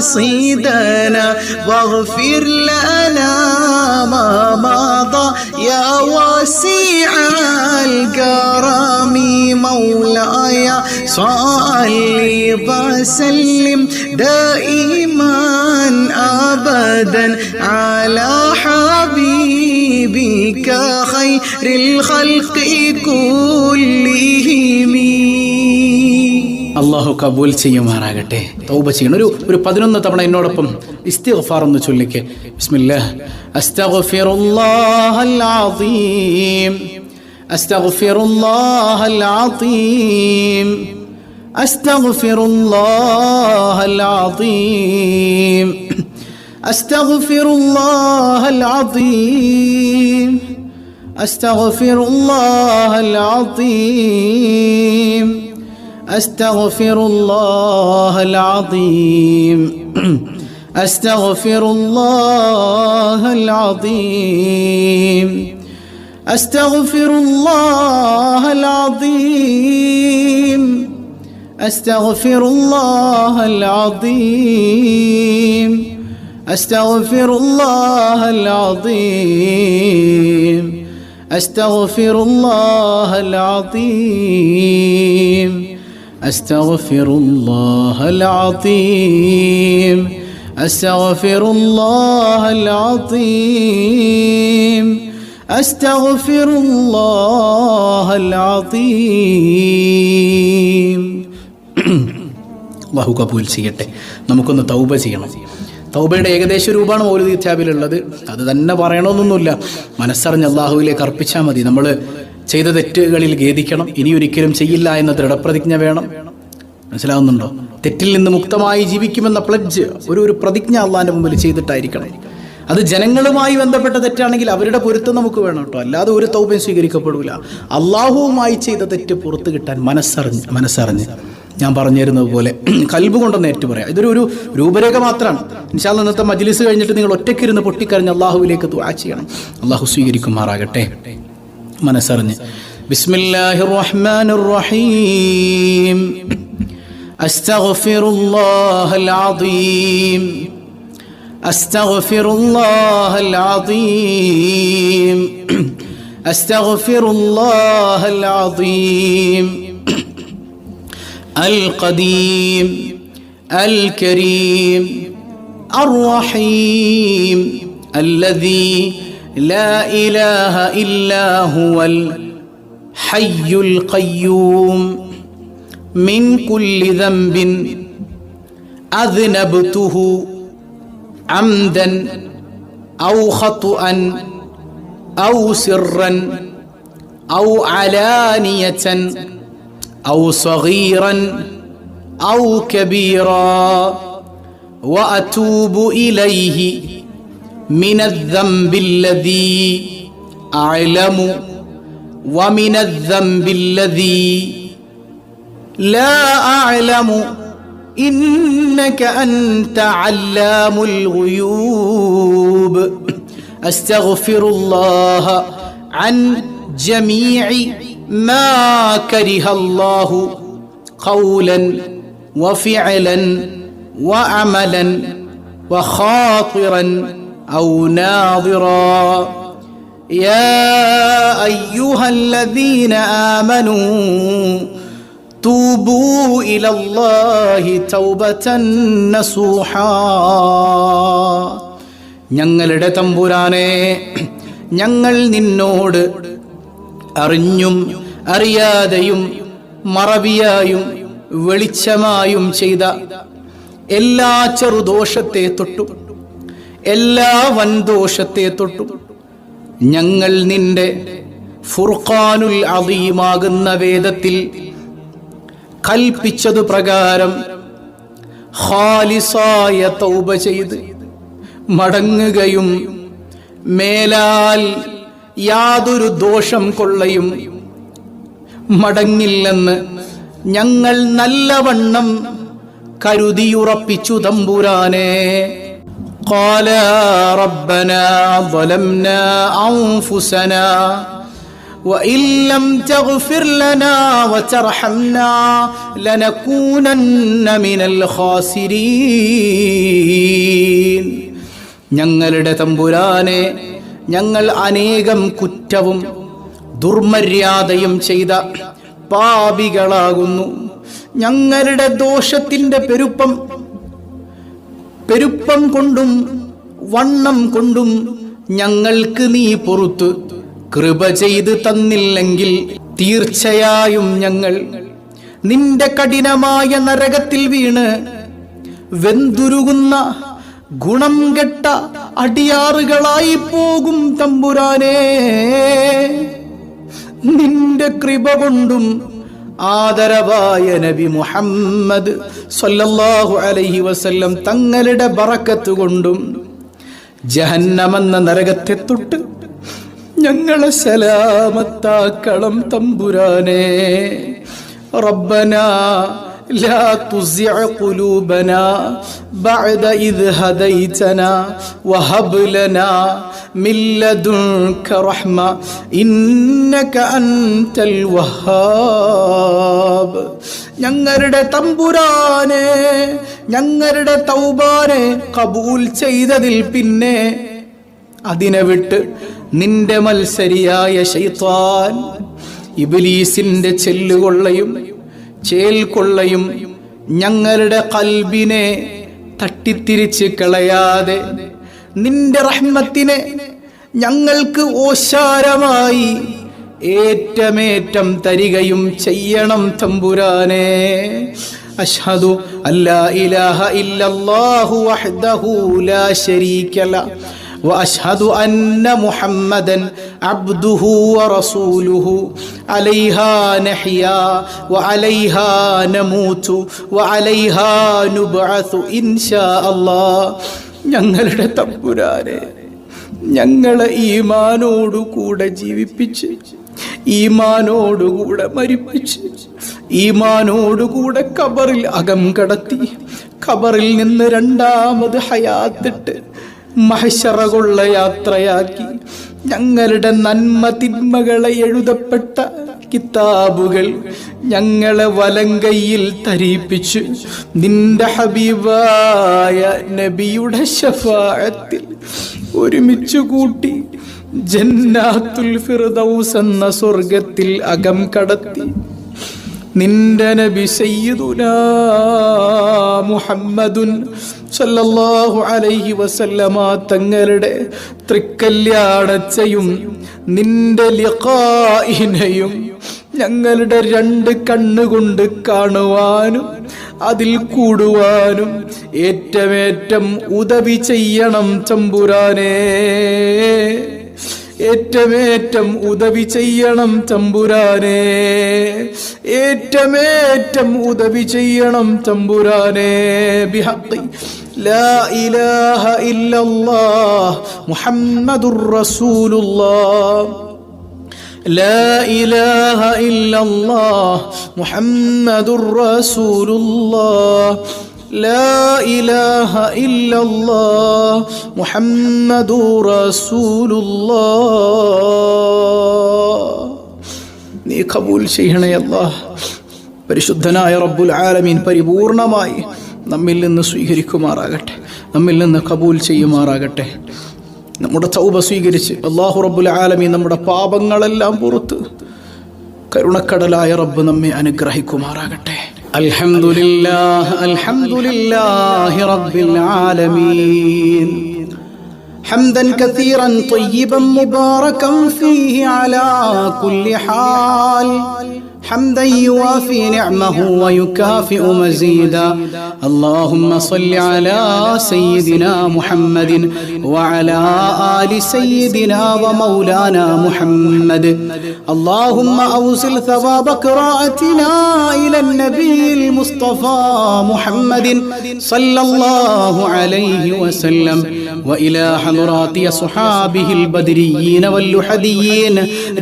مقاصدنا واغفر لنا ما مضى يا واسع الكرم مولاي صل وسلم دائما أبدا على حبيبك خير الخلق كلهم. അള്ളാഹു കബൂൽ ചെയ്യുമാറാകട്ടെ. തൗബ ചെയ്യണം. ഒരു 11 തവണ എന്നോടൊപ്പം ഇസ്തിഗ്ഫാർ എന്ന് ചൊല്ലിക്ക്. ബിസ്മില്ലാഹ്. അസ്തഗ്ഫിറുല്ലാഹൽ അസീം, അസ്തഗ്ഫിറുല്ലാഹൽ അസീം, അസ്തഗ്ഫിറുല്ലാഹൽ അസീം, അസ്തഗ്ഫിറുല്ലാഹൽ അസീം, അസ്തഗ്ഫിറുല്ലാഹൽ അസീം, أستغفر الله العظيم، أستغفر الله العظيم، أستغفر الله العظيم، أستغفر الله العظيم، أستغفر الله العظيم، أستغفر الله العظيم، أستغفر الله العظيم، أستغفر الله العظيم، أستغفر الله العظيم. അല്ലാഹു കബൂൽ ചെയ്യട്ടെ. നമുക്കൊന്ന് തൗബ ചെയ്യണം. തൗബയുടെ ഏകദേശ രൂപമാണ് മൗലിദ് കിതാബിലുള്ളത്. അത് തന്നെ പറയണമെന്നൊന്നുമില്ല. മനസ്സറിഞ്ഞ് അല്ലാഹുവിലേക്ക് അർപ്പിച്ചാൽ മതി. നമ്മൾ ചെയ്ത തെറ്റുകളിൽ ഖേദിക്കണം, ഇനിയൊരിക്കലും ചെയ്യില്ല എന്ന ദൃഢപ്രതിജ്ഞ വേണം. മനസ്സിലാവുന്നുണ്ടോ? തെറ്റിൽ നിന്ന് മുക്തമായി ജീവിക്കുമെന്ന പ്ലഡ്ജ്, ഒരു പ്രതിജ്ഞ അള്ളാഹിന്റെ മുമ്പിൽ ചെയ്തിട്ടായിരിക്കണം. അത് ജനങ്ങളുമായി ബന്ധപ്പെട്ട തെറ്റാണെങ്കിൽ അവരുടെ പൊരുത്തം നമുക്ക് വേണം കേട്ടോ. അല്ലാതെ ഒരു തൗബയും സ്വീകരിക്കപ്പെടില്ല. അള്ളാഹുവുമായി ചെയ്ത തെറ്റ് പുറത്ത് കിട്ടാൻ മനസ്സറിഞ്ഞ് ഞാൻ പറഞ്ഞു തരുന്നത് പോലെ കൽബ് കൊണ്ടൊന്ന് ഏറ്റു പറയാം. ഇതൊരു രൂപരേഖ മാത്രമാണ്. ഇൻഷാ അല്ലാഹ് ഇന്നത്തെ മജ്ലിസ് കഴിഞ്ഞിട്ട് നിങ്ങൾ ഒറ്റയ്ക്കിരുന്ന് പൊട്ടിക്കരഞ്ഞ് അള്ളാഹുവിലേക്ക് ദുആ ചെയ്യണം. അള്ളാഹു സ്വീകരിക്കുമാറാകട്ടെ. മനസ്സറിഞ്ഞ്. ബിസ്മില്ലാഹിർ റഹ്മാനിർ റഹീം. അസ്തഗ്ഫിറുല്ലാഹൽ അസീം, അസ്തഗ്ഫിറുല്ലാഹൽ അസീം, അസ്തഗ്ഫിറുല്ലാഹൽ അസീം, അൽ ഖദീം അൽ കരീം അർ റഹീം അല്ലദീ لا إله إلا هو الحي القيوم من كل ذنب أذنبته عمدا أو خطأ أو سرا أو علانية أو صغيرا أو كبيرا وأتوب إليه من الذنب الذي أعلم ومن الذنب الذي لا أعلم إنك أنت علام الغيوب. أستغفر الله عن جميع ما كره الله قولا وفعلا وعملا وخاطرا أو ناظرا. يا أيها الذين آمنوا توبوا إلى الله توبة نصوحا. ഞങ്ങളുടെ തമ്പുരാനെ, ഞങ്ങൾ നിന്നോട് അറിഞ്ഞും അറിയാതെയും മറവിയായും വെളിച്ചമായും ചെയ്ത എല്ലാ ചെറുദോഷത്തെ തൊട്ടും എല്ലാ വൻദോഷത്തെ തൊട്ടും ഞങ്ങൾ നിന്റെ ഫുർഖാനുൽ അദീമാകുന്ന വേദത്തിൽ കൽപ്പിച്ചതു പ്രകാരം ഖാലിസായ തൗബ ചെയ്ത് മടങ്ങുകയും മേലാൽ യാതൊരു ദോഷം കൊള്ളയും മടങ്ങില്ലെന്ന് ഞങ്ങൾ നല്ലവണ്ണം കരുതിയുറപ്പിച്ചു തമ്പുരാനെ. قال ربنا ظلمنا أنفسنا وإن لم تغفر لنا وترحمنا لنكونن من الخاسرين. ഞങ്ങളുടെ തമ്പുരാനെ, ഞങ്ങൾ അനേകം കുറ്റവും ദുർമര്യാദയും ചെയ്ത പാപികളാകുന്നു. ഞങ്ങളുടെ ദോഷത്തിന്റെ പെരുപ്പം കൊണ്ടും വണ്ണം കൊണ്ടും ഞങ്ങൾക്ക് നീ പുറത്ത് കൃപ ചെയ്ത് തന്നില്ലെങ്കിൽ തീർച്ചയായും ഞങ്ങൾ നിന്റെ കഠിനമായ നരകത്തിൽ വീണ് വെന്തുരുകുന്ന ഗുണം കെട്ട അടിയാറുകളായി പോകും തമ്പുരാനേ. നിന്റെ കൃപ കൊണ്ടും ആദരവായ നബി മുഹമ്മദ് സല്ലല്ലാഹു അലൈഹി വസല്ലം തങ്ങളുടെ ബറക്കത്ത് കൊണ്ടും ജഹന്നമെന്ന നരകത്തെ തൊട്ട് ഞങ്ങളെ സലാമത്താക്കണം തമ്പുരാനേ. റബ്ബനാ لا تزغ قلوبنا بعد إذ هديتنا وهب لنا من لدنك رحمة إنك أنت الوهاب. ഞങ്ങളുടെ തമ്പുരാനെ, ഞങ്ങളുടെ തൗബാനെ കബൂൽ ചെയ്തതിൽ പിന്നെ അതിനെ വിട്ട് നിന്റെ മത്സരിയായ ശൈത്താൻ ഇബ്ലീസിന്റെ ചെല്ലുകൊള്ളയും ചേൽക്കൊള്ളയും ഞങ്ങളുടെ കൽബിനെ തട്ടിത്തിരിച്ച് കളയാതെ നിന്റെ റഹ്മത്തിനെ ഞങ്ങൾക്ക് ഓശാരമായി ഏറ്റമേറ്റം തരികയും ചെയ്യണം തമ്പുരാനെ. അഷ്ഹദു അല്ലാ ഇലാഹ ഇല്ലല്ലാഹു വഹ്ദഹു ലാ ശരീക ലഹു وأشهد أن محمدا عبده ورسوله عليها نحيا وعليها نموت وعليها نبعث إن شاء الله. ഞങ്ങളുടെ തമ്പുരാനെ, ഞങ്ങളെ ഈമാനോടുകൂടെ ജീവിപ്പിച്ച് ഈമാനോടുകൂടെ മരിപ്പിച്ച് ഈമാനോടുകൂടെ ഖബറിൽ അകം കടത്തി ഖബറിൽ നിന്ന് രണ്ടാമത് ഹയാത്തിട്ട് മഹ്ശറകുള്ള യാത്രയാക്കി ഞങ്ങളുടെ നന്മ തിന്മകളെ എഴുതപ്പെട്ട കിതാബുകൾ ഞങ്ങളെ വലങ്കയിൽ തരിപ്പിച്ച് നിന്റെ ഹബീബായ നബിയുടെ ശഫാഅത്തിൽ ഒരുമിച്ച് കൂട്ടി ജന്നാത്തുൽ ഫിർദൗസ് എന്ന സ്വർഗത്തിൽ അകം കടത്തി നിന്റെ നബി സയ്യിദുനാ മുഹമ്മദുൻ സല്ലല്ലാഹു അലൈഹി വസല്ലമ തങ്ങളുടെ തൃക്കല്യാണച്ചയും നിന്റെ ലിഖാഇനെയും ഞങ്ങളുടെ രണ്ട് കണ്ണുകൊണ്ട് കാണുവാനും അതിൽ കൂടുവാനും ഏറ്റമേറ്റം ഉദവി ചെയ്യണം തമ്പുരാനേ. ഏറ്റമേറ്റം ഉദവി ചെയ്യണം തമ്പുരാനേ. ഏറ്റമേറ്റം ഉദവി ചെയ്യണം തമ്പുരാനേ. ബിഹഖി ലാ ഇലാഹ ഇല്ലല്ലാഹ് മുഹമ്മദുർ റസൂലുള്ളാഹ്. لا إله إلا الله محمد رسول الله. لا إله إلا الله محمد رسول الله. നീ കബൂൽ ചെയ്യണേ അല്ലാഹ്. പരിശുദ്ധനായ റബ്ബുൽ ആലമീൻ പരിപൂർണമായി നമ്മിൽ നിന്ന് സ്വീകരിക്കുമാറാകട്ടെ, നമ്മിൽ നിന്ന് കബൂൽ ചെയ്യുമാറാകട്ടെ. നമ്മുടെ തൗബ സ്വീകരിച്ച് അല്ലാഹു റബ്ബുൽ ആലമീൻ നമ്മുടെ പാപങ്ങളെല്ലാം പുറത്ത് കരുണക്കടലായ റബ്ബ് നമ്മെ അനുഗ്രഹിക്കുമാറാകട്ടെ. അൽഹംദുലില്ലാഹ് അൽഹംദുലില്ലാഹി റബ്ബിൽ ആലമീൻ ഹംദൻ കസീറൻ ത്വയ്യിബൻ മുബാറകൻ ഫീഹി അലാ കുല്ലി ഹാൽ حمدا يوافي نعمه ويكافئ مزيدا. اللهم صل على سيدنا محمد وعلى آل سيدنا ومولانا محمد. اللهم أوصل ثواب قراءتنا إلى النبي المصطفى محمد صلى الله عليه وسلم وإلى حضرات صحابه البدريين واللحديين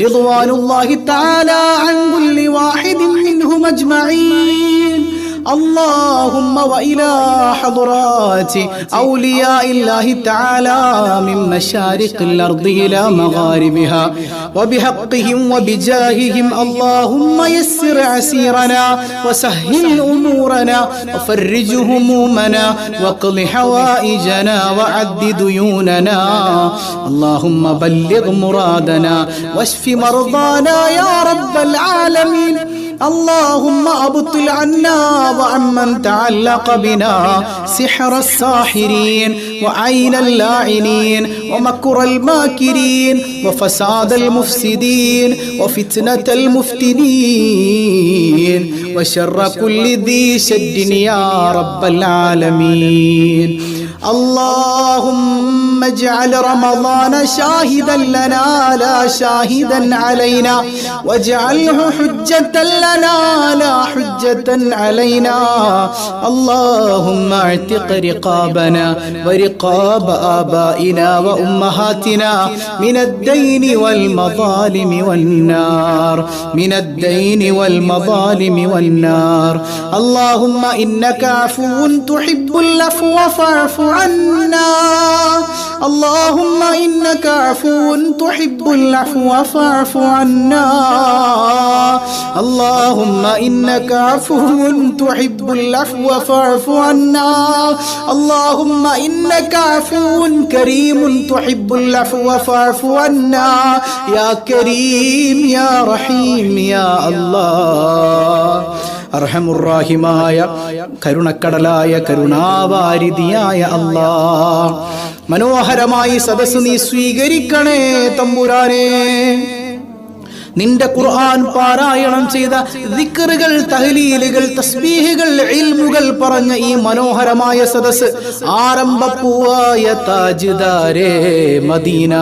رضوان الله تعالى عن كل واحد منهم أجمعين. اللهم وإلى حضرات أولياء الله تعالى من مشارق الأرض إلى مغاربها وبحقهم وبجاههم اللهم يسر عسيرنا وسهل أمورنا وفرج همومنا واقض حوائجنا وعد ديوننا اللهم بلغ مرادنا واشف مرضانا يا رب العالمين اللهم أبطل عنا وعمن تعلق بنا سحر الساحرين وعين اللاعنين ومكر الماكرين وفساد المفسدين وفتنة المفتنين وشر كل ذي شد يا رب العالمين اللهم اجعل رمضان شاهدا لنا لا شاهدا علينا واجعله حجة لنا لا حجة علينا اللهم اعتق رقابنا ورقاب آبائنا وأمهاتنا من الدين والمظالم والنار من الدين والمظالم والنار اللهم إنك عفو تحب العفو فاعف عنا اللهم إنك عفو تحب العفو فاعف عنا اللهم إنك عفو تحب العفو فاعف عنا اللهم إنك عفو كريم تحب العفو فاعف عنا يا كريم يا رحيم يا الله അർഹമുറാഹിമായ കരുണക്കടലായ കരുണാവാരിധിയായ അല്ലാഹ് മനോഹരമായി സദസ്സ് നീ സ്വീകരിക്കണേ തമ്പുരാനേ നിന്റെ ഖുർആൻ പാരായണം ചെയ്ത ദിക്റുകൾ തഹ്ലീലുകൾ തസ്ബീഹുകൾ ഇൽമുകൾ പറഞ്ഞ ഈ മനോഹരമായ സദസ്സ് ആരംഭപ്പൂവായ താജ്ദാരേ മദീന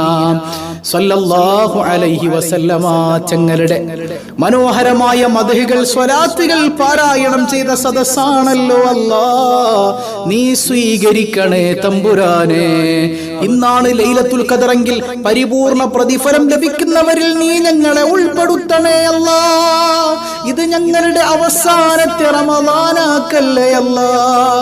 സല്ലല്ലാഹു അലൈഹി വസല്ലമ തങ്ങളുടെ മനോഹരമായ മദ്ഹുകൾ സ്വലാത്തുകൾ പാരായണം ചെയ്ത സദസ്സാണല്ലോ അല്ലാഹ് നീ സ്വീകരിക്കണേ തമ്പുരാനേ ഇന്നാണ് ലൈലത്തുൽ ഖദറെങ്കിൽ പരിപൂർണ പ്രതിഫലം ലഭിക്കുന്നവരിൽ നീ ഞങ്ങളെ ഉൾപ്പെടുത്തണേ അല്ലാഹ് ഇത് ഞങ്ങളുടെ അവസാനത്തെ റമദാനാക്കല്ലേ അല്ലാഹ്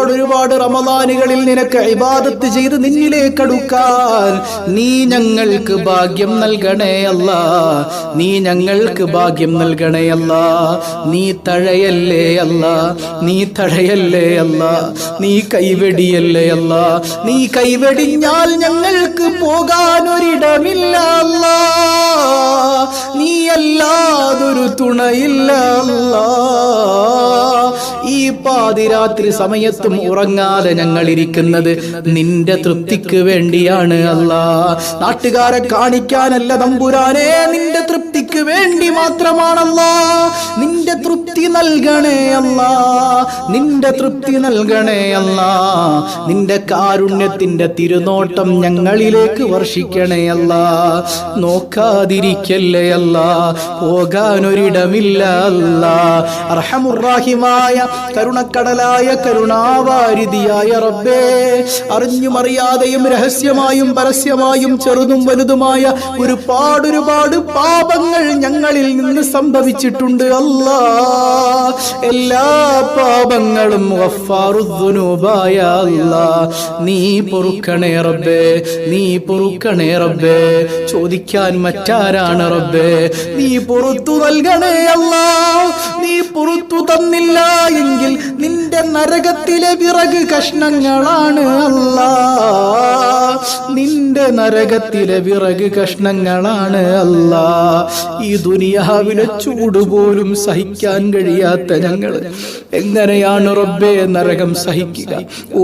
ഒരുപാട് റമദാനുകളിൽ നിനക്ക് ഇബാദത്ത് ചെയ്ത് നിന്നിലേക്ക് അടുക്കാൻ നീ ഞങ്ങൾക്ക് ഭാഗ്യം നൽകണേ അല്ലാഹ് നീ ഞങ്ങൾക്ക് ഭാഗ്യം നൽകണേ അല്ലാഹ് നീ തഴയല്ലേ അല്ലാഹ് നീ തടയല്ലേ അല്ലാഹ് നീ കൈവെടിയല്ലേ അല്ലാഹ് നീ കൈവെടിഞ്ഞാൽ ഞങ്ങൾക്ക് പോകാനൊരിടമില്ല അല്ലാഹ് നീ അല്ലാതൊരു തുണയില്ല അല്ലാഹ് ഈ പാതിരാത്രി സമയത്തും ഉറങ്ങാതെ ഞങ്ങൾ ഇരിക്കുന്നത് നിന്റെ തൃപ്തിക്ക് വേണ്ടിയാണ് അല്ലാഹ് നാട്ടുകാരെ കാണിക്കാനല്ല തമ്പുരാനേ നിന്റെ തൃപ്തിക്ക് വേണ്ടി മാത്രമാണല്ലാഹ് നിന്റെ തൃപ്തി നൽകണേ അല്ലാഹ് നിന്റെ തൃപ്തി നൽകണേ അല്ലാഹ് നിന്റെ കാരുണ്യത്തിന്റെ തിരുനോട്ടം ഞങ്ങളിലേക്ക് വർഷിക്കണേ അല്ലാഹ് നോക്കാതിരിക്കല്ലേ അല്ലാഹ് പോകാനൊരിടമില്ല അല്ലാഹ് അർഹമുർറാഹിമായ കരുണക്കടലായ കരുണാവാരിധിയായ റബ്ബേ അറിഞ്ഞും അറിയാതെയും രഹസ്യമായും പരസ്യമായും ചെറുതും വലുതുമായ ഒരുപാട് പാപങ്ങൾ ഞങ്ങളിൽ നിന്ന് സംഭവിച്ചിട്ടുണ്ട് അല്ലാഹ് എല്ലാ പാപങ്ങളും ഗഫാറുദ്ദുനൂബായ അല്ലാഹ് നീ പൊറുക്കണേ റബ്ബേ നീ പൊറുക്കണേ റബ്ബേ ചോദിക്കാൻ മറ്റാരാണ് റബ്ബേ നീ പുറത്തു നൽകണേ അല്ലാഹ് നീ പുറത്തു തന്നില്ല എങ്കിൽ നിന്റെ നരകത്തിലെ വിറക് കഷ്ണങ്ങളാണ് അല്ലാഹ് നിന്റെ നരകത്തിലെ വിറക് കഷ്ണങ്ങളാണ് അല്ലാഹ് ഈ ദുനിയാവിലെ ചൂട് പോലും സഹിക്കാൻ കഴിയാത്ത ഞങ്ങൾ എങ്ങനെയാണ് റബ്ബേ നരകം സഹിക്കുക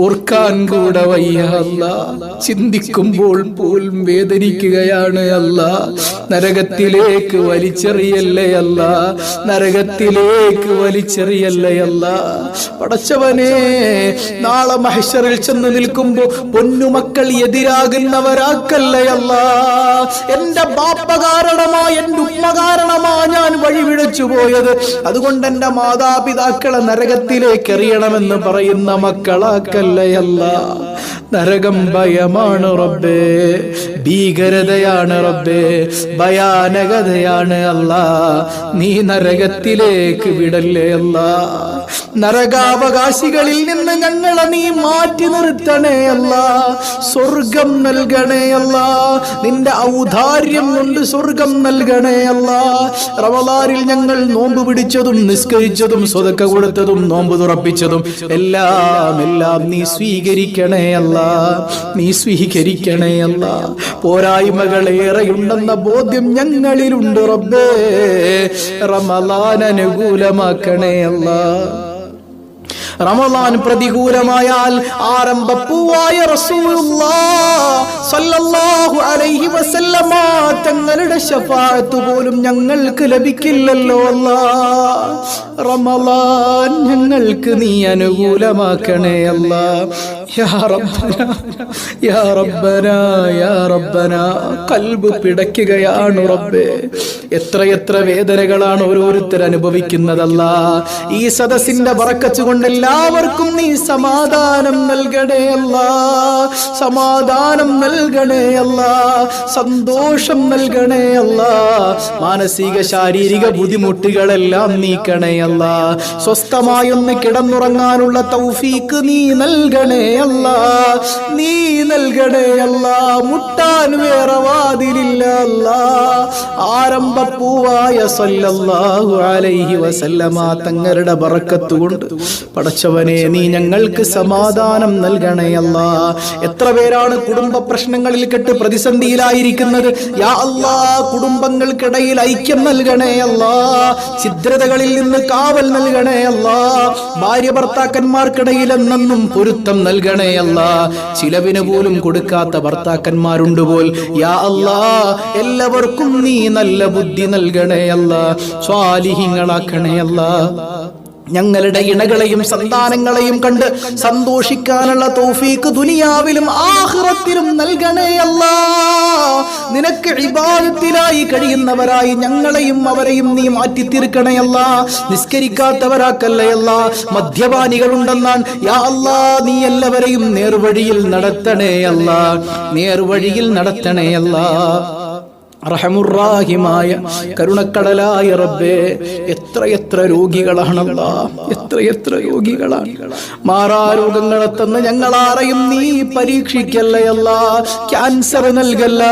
ഓർക്കാൻ കൂടെ വയ്യ അല്ലാഹ് ചിന്തിക്കുമ്പോൾ പോലും വേദനിക്കുകയാണ് അല്ലാഹ് നരകത്തിലേക്ക് വലിച്ചെറിയല്ലേ അല്ലാഹ് നരകത്തിലേക്ക് വലിച്ചെറിയല്ലേ അല്ലാഹ് പടച്ചവനെ നാളെ മഹ്ശറിൽ ചെന്ന് നിൽക്കുമ്പോ പൊന്നുമക്കൾ എതിരാകുന്നവരാക്കല്ലേ അല്ലാഹ് എന്റെ ബാപ്പ കാരണമായി എന്റെ ഉമ്മ കാരണമാ ഞാൻ വഴിപിഴച്ചു പോയത്. അതുകൊണ്ട് എന്റെ മാതാപിതാക്കളെ നരകത്തിലേക്ക് എറിയണമെന്ന് പറയുന്ന മക്കളാക്കല്ലയല്ല. നരകം ഭയമാണ് റബ്ബേ, ഭീകരതയാണ് റബ്ബേ, ഭയാനകതയാണ് അല്ലാ. നീ നരകത്തിലേക്ക് വിടല്ലേ അല്ലാ. നരകാവകാശികളിൽ നിന്ന് ഞങ്ങളെ നീ മാറ്റി നിർത്തണേ അല്ലാ. സ്വർഗം നൽകണേ അല്ലാ. നിന്റെ ഔദാര്യം കൊണ്ട് സ്വർഗം നൽകണേ അല്ലാ. റമളാനിൽ ഞങ്ങൾ നോമ്പ് പിടിച്ചതും നിസ്കരിച്ചതും സ്വതക്ക കൊടുത്തതും നോമ്പ് തുറപ്പിച്ചതും എല്ലാം നീ സ്വീകരിക്കണേ അല്ലാ. നീ സ്വീകരിക്കണേ അല്ലാ. പോരായ്മകൾ ഏറെയുണ്ടെന്ന ബോധ്യം ഞങ്ങളിലുണ്ട് റബ്ബേ. റമളാൻ അനുകൂലമാക്കണേ അല്ലാ. റമളാൻ പ്രതികൂലമായാൽ ആരംഭപ്പൂവായ റസൂലുള്ളാഹ് സ്വല്ലല്ലാഹു അലൈഹി വസല്ലമ തങ്ങളുടെ ശഫാഅത്ത് പോലും ഞങ്ങൾക്ക് ലഭിക്കില്ലല്ലോ അല്ലാഹ്. റമളാൻ ഞങ്ങൾക്ക് നീ അനുകൂലമാക്കണേ അല്ലാഹ്. യാ റബ്ബനാ യാ റബ്ബനാ യാ റബ്ബനാ. ഖൽബ് പിടയ്ക്കുകയാണ് റബ്ബേ. എത്ര വേദനകളാണ് ഓരോരുത്തർ അനുഭവിക്കുന്നതല്ലാ. ഈ സദസ്സിന്റെ ബറക്കത്ത് കൊണ്ട് എല്ലാവർക്കും നീ സമാധാനം നൽകണേ അല്ലാ. സമാധാനം നൽകണേ അല്ലാ. സന്തോഷം നൽകണേ അല്ലാ. മാനസിക ശാരീരിക ബുദ്ധിമുട്ടുകളെല്ലാം നീക്കണേ അല്ലാ. സ്വസ്ഥമായൊന്ന് കിടന്നുറങ്ങാനുള്ള തൗഫീക്ക് നീ നൽകണേ അല്ലാ. നീ നൽകണേ അല്ലാ. മുട്ടാൻ വേറെ വാതിലില്ല അല്ലാ. ആരംഭപ്പൂവായ സല്ലല്ലാഹു അലൈഹി വസല്ലമ തങ്ങളുടെ ബറക്കത്ത് കൊണ്ട് പടച്ചവനെ നീ ഞങ്ങൾക്ക് സമാധാനം നൽകണേ അല്ലാ. എത്ര പേരാണ് കുടുംബ പ്രശ്നങ്ങളിൽ കെട്ട് പ്രതിസന്ധിയിലായിരിക്കുന്നത്. യാ അല്ലാ, കുടുംബങ്ങൾക്കിടയിൽ ഐക്യം നൽകണേ അല്ലാ. ഛിദ്രതകളിൽ നിന്ന് കാവൽ നൽകണേ അല്ലാ. ഭാര്യ ഭർത്താക്കന്മാർക്കിടയിൽ എന്നെന്നും പൊരുത്തം നൽകണേ അല്ലാ. ചിലവിന് പോലും കൊടുക്കാത്ത ഭർത്താക്കന്മാരുണ്ട് പോൽ. യാ അല്ലാ, എല്ലാവർക്കും നീ നല്ല ബുദ്ധി നൽകണേ അല്ലാ. സ്വാലിഹീങ്ങളാക്കണേ അല്ലാ. ഞങ്ങളുടെ ഇണകളെയും സന്താനങ്ങളെയും കണ്ട് സന്തോഷിക്കാനുള്ള തൗഫീക്ക് ദുനിയാവിലും ആഖിറത്തിലും നൽകണേ അല്ലാ. നിനക്ക് ഇബാദത്തിലായി കഴിയുന്നവരായി ഞങ്ങളെയും അവരെയും നീ മാറ്റി തീർക്കണേ അല്ലാ. നിസ്കരിക്കാത്തവരാക്കല്ലേ അല്ലാ. മദ്യപാനികളുണ്ടെന്നാണ് യാ അല്ലാ, നീ എല്ലാവരെയും നേർവഴിയിൽ നടത്തണേ അല്ലാ. നേർവഴിയിൽ നടത്തണേ അല്ലാ. റഹമുറാഹിമായ കരുണക്കടലായ റബ്ബേ, എത്ര രോഗികളാണല്ലാ. എത്ര രോഗികളാണ്. മാറാരോഗങ്ങളെ തന്ന് ഞങ്ങളാരെയും നീ പരീക്ഷിക്കല്ലയല്ല. ക്യാൻസർ നൽകല്ല,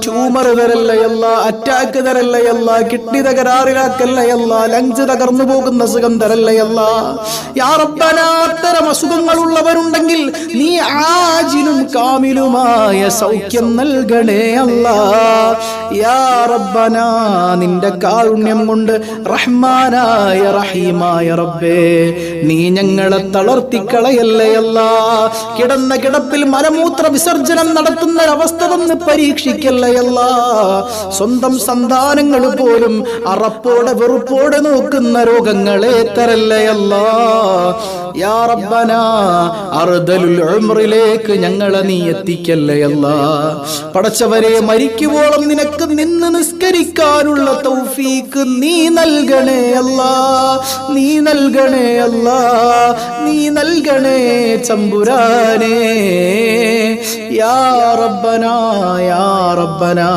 ട്യൂമർ തരല്ലയല്ല, അറ്റാക്ക് തരല്ലയല്ല, കിഡ്നി തകരാറിലാക്കല്ലയല്ല, ലങ്സ് തകർന്നു പോകുന്ന അസുഖം തരല്ലയല്ല. യാ റബ്ബനാ, അത്തരം അസുഖങ്ങളുള്ളവരുണ്ടെങ്കിൽ നീ ആജിലും കാമിലുമായ സൗഖ്യം നൽകണേ അല്ലാ. യാ റബ്ബനാ, നിന്റെ കാരുണ്യം കൊണ്ട് റഹ്മാനായ റഹീമായ റബ്ബേ, നീ ഞങ്ങളെ തളർത്തിക്കളയല്ലേ അല്ലാ. കിടന്ന കിടപ്പിൽ മലമൂത്ര വിസർജനം നടത്തുന്ന അവസ്ഥ വന്ന് പരീക്ഷിക്കല്ലേ അല്ലാ. സ്വന്തം സന്താനങ്ങൾ പോലും അറപ്പോടെ വെറുപ്പോടെ നോക്കുന്ന രോഗങ്ങളെ തരല്ലേ അല്ലാ. യാ റബ്ബനാ, അർദലുൽ ഉംറിലേക്ക് ഞങ്ങളെ നീ എത്തിക്കല്ലേ അല്ലാ. പടച്ചവരെ, മരിക്കുവോളം നിനക്ക് നിന്ന് നിസ്കരിക്കാനുള്ള തൗഫീക്ക് നീ നൽകണേ അല്ലാ. നീ നൽകണേ അല്ലാ. നീ നൽകണേ ചമ്പുരാനേ. യാ റബ്ബനാ യാ റബ്ബനാ.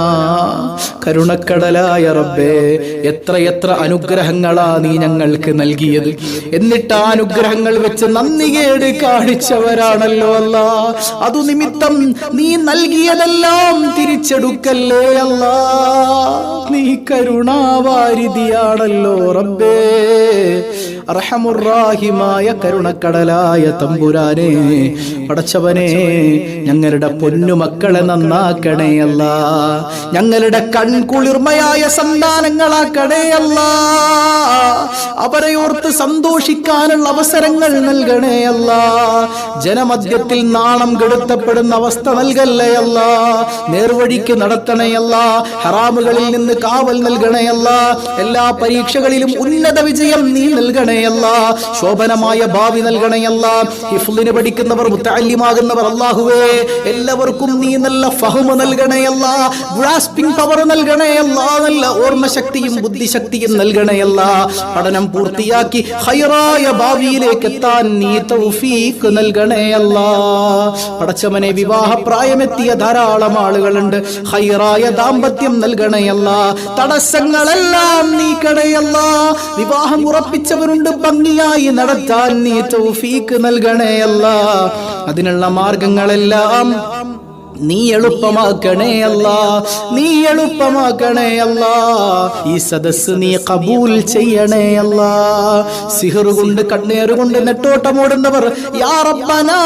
കരുണക്കടലായ റബ്ബേ, എത്ര അനുഗ്രഹങ്ങളാ നീ ഞങ്ങൾക്ക് നൽകിയത്. എന്നിട്ട് ആ അനുഗ്രഹങ്ങൾ വെച്ച് നന്ദികേട് കാണിച്ചവരാണല്ലോ അല്ലാ. അതു നിമിത്തം നീ നൽകിയതെല്ലാം തിരിച്ചെടുക്കല്ലേ അല്ലാ. നീ കരുണാവാരിധിയാണല്ലോ റബ്ബേ. റഹമുറാഹിമായ കരുണക്കടലായ തമ്പുരാനെ, പടച്ചവനെ, ഞങ്ങളുടെ പൊന്നുമക്കളെ നന്നാക്കണേ അല്ലാ. ഞങ്ങളുടെ കൺകുളിർമയായ സന്താനങ്ങളാക്കണേ അല്ലാ. അവരെ ഓർത്ത് സന്തോഷിക്കാനുള്ള അവസരങ്ങൾ നൽകണേ അല്ലാ. ജനമധ്യത്തിൽ നാണം കെടുത്തപ്പെടുന്ന അവസ്ഥ നൽകല്ലേ അല്ലാ. നേർവഴിക്ക് നടത്തണേ അല്ലാ. ഹറാമുകളിൽ നിന്ന് കാവൽ നൽകണേ അല്ലാ. എല്ലാ പരീക്ഷകളിലും ഉന്നത വിജയം നീ നൽകണേ നൽകണേയല്ല. ശോഭനമായ ഭാവി നൽകണേയല്ല. ഹിഫ്ളിന് പഠിക്കുന്നവർ, മുത്തഅല്ലിമാകുന്നവർ, അല്ലാഹുവേ എല്ലാവർക്കും നീ നല്ല ഫഹ്മ് നൽകണേയല്ല, ഗ്രാസ്പിംഗ് പവർ നൽകണേയല്ല, നല്ല ഓർമ്മശക്തിയും ബുദ്ധിശക്തിയും നൽകണേയല്ല. പഠനം പൂർത്തിയാക്കി ഖൈറായ ഭാവിയിലേക്ക് എത്താൻ നീ തൗഫീഖ് നൽകണേയല്ല. പടച്ചവനെ, വിവാഹപ്രായമെത്തിയ ധാരാളം ആളുകളുണ്ട്. ഖൈറായ ദാമ്പത്യം നൽകണേയല്ല. തടസ്സങ്ങളെല്ലാം നീക്കണേയല്ല. വിവാഹം ഉറപ്പിച്ചവരുണ്ട്, ഭംഗിയായി നടത്താൻ നീ തൗഫീഖ് നൽകണേയല്ല. അതിനുള്ള മാർഗങ്ങളെല്ലാം നീ എളുപ്പമാക്കണേ അല്ലാ, നീ എളുപ്പമാക്കണേ അല്ലാ. ഈ സദസ്സ് നീ കബൂൽ ചെയ്യണേ അല്ലാ. സിഹർ കൊണ്ട്, കണ്ണേറുകൊണ്ട് നെട്ടോട്ടമോടുന്നവർ യാ റബ്ബനാ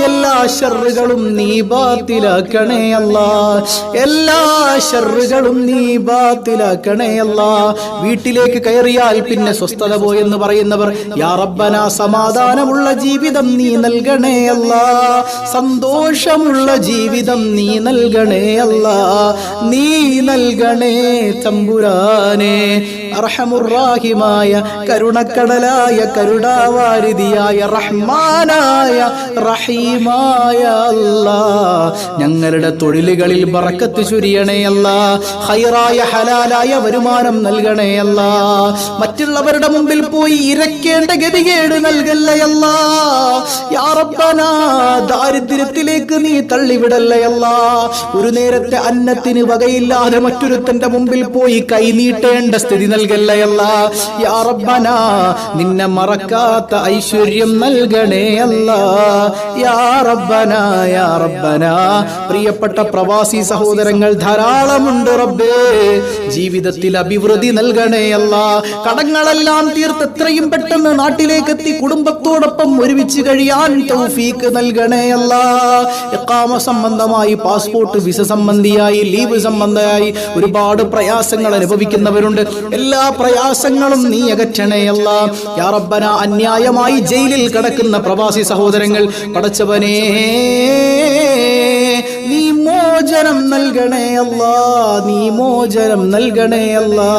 എല്ലാ ശർറുകളും നീ ബാത്തിലാക്കണേ അല്ലാ, എല്ലാ ശർറുകളും നീ ബാത്തിലാക്കണേ അല്ലാ. വീട്ടിലേക്ക് കയറിയാൽ പിന്നെ സ്വസ്ഥത പോയെന്ന് പറയുന്നവർ യാ റബ്ബനാ സമാധാനമുള്ള ജീവിതം നീ നൽകണേ അല്ലാ, സന്തോഷമുള്ള ജീവിതം നീ നൽകണേ അല്ലാ, നീ നൽകണേ തമ്പുരാനെ. അർഹമുർറാഹിമായ കരുണക്കടലായ കരുണാവാരിധിയായ റഹ്മാനായ റഹീമായ അല്ലാ, ഞങ്ങളുടെ തൊഴിലുകളിൽ ബറക്കത്ത് ചൊരിയണേ അല്ലാ, ഖൈറായ ഹലാലായ വരുമാനം നൽകണേ അല്ലാ. മറ്റുള്ളവരുടെ മുമ്പിൽ പോയി ഇരക്കേണ്ട ഗതികേട് നൽകല്ലേ അല്ലാ. യാ റബ്ബനാ ദാരിദ്ര്യത്തിലേക്ക് നീ തള്ളിവിടല്ലേ അല്ലാ. ഒരു നേരത്തെ അന്നത്തിന് വകയില്ലാതെ മറ്റൊരുത്തന്റെ മുമ്പിൽ പോയി കൈനീട്ടേണ്ട സ്ഥിതി നൽകല്ലേ അല്ലാ. യാ റബ്ബനാ നിന്നെ മറക്കാത്ത ഐശ്വര്യം നൽകണേ അല്ലാ. യാ റബ്ബനാ, യാ റബ്ബനാ. പ്രിയപ്പെട്ട പ്രവാസി സഹോദരങ്ങൾ ധാരാളമുണ്ട് റബ്ബേ, ജീവിതത്തിൽ അഭിവൃദ്ധി നൽകണേ അല്ലാ. കടങ്ങളെല്ലാം തീർത്ത് എത്രയും പെട്ടെന്ന് നാട്ടിലേക്ക് എത്തി കുടുംബത്തോടൊപ്പം ഒരുമിച്ച് കഴിയാൻ തൗഫീഖ് നൽകണേ അല്ലാ. ഇഖാമ സംബന്ധമായി, പാസ്പോർട്ട് വിസ സംബന്ധിയായി, ലീവ് സംബന്ധമായി ഒരുപാട് പ്രയാസങ്ങൾ അനുഭവിക്കുന്നവരുണ്ട്. എല്ലാ പ്രയാസങ്ങളും നീ അകറ്റണേ അല്ലാ. യാ റബ്ബനാ അന്യായമായി ജയിലിൽ കിടക്കുന്ന പ്രവാസി സഹോദരങ്ങൾ പടച്ചവനേ നീ മോചനം നൽകണേ അല്ലാ, നീ മോചനം നൽകണേ അല്ലാ.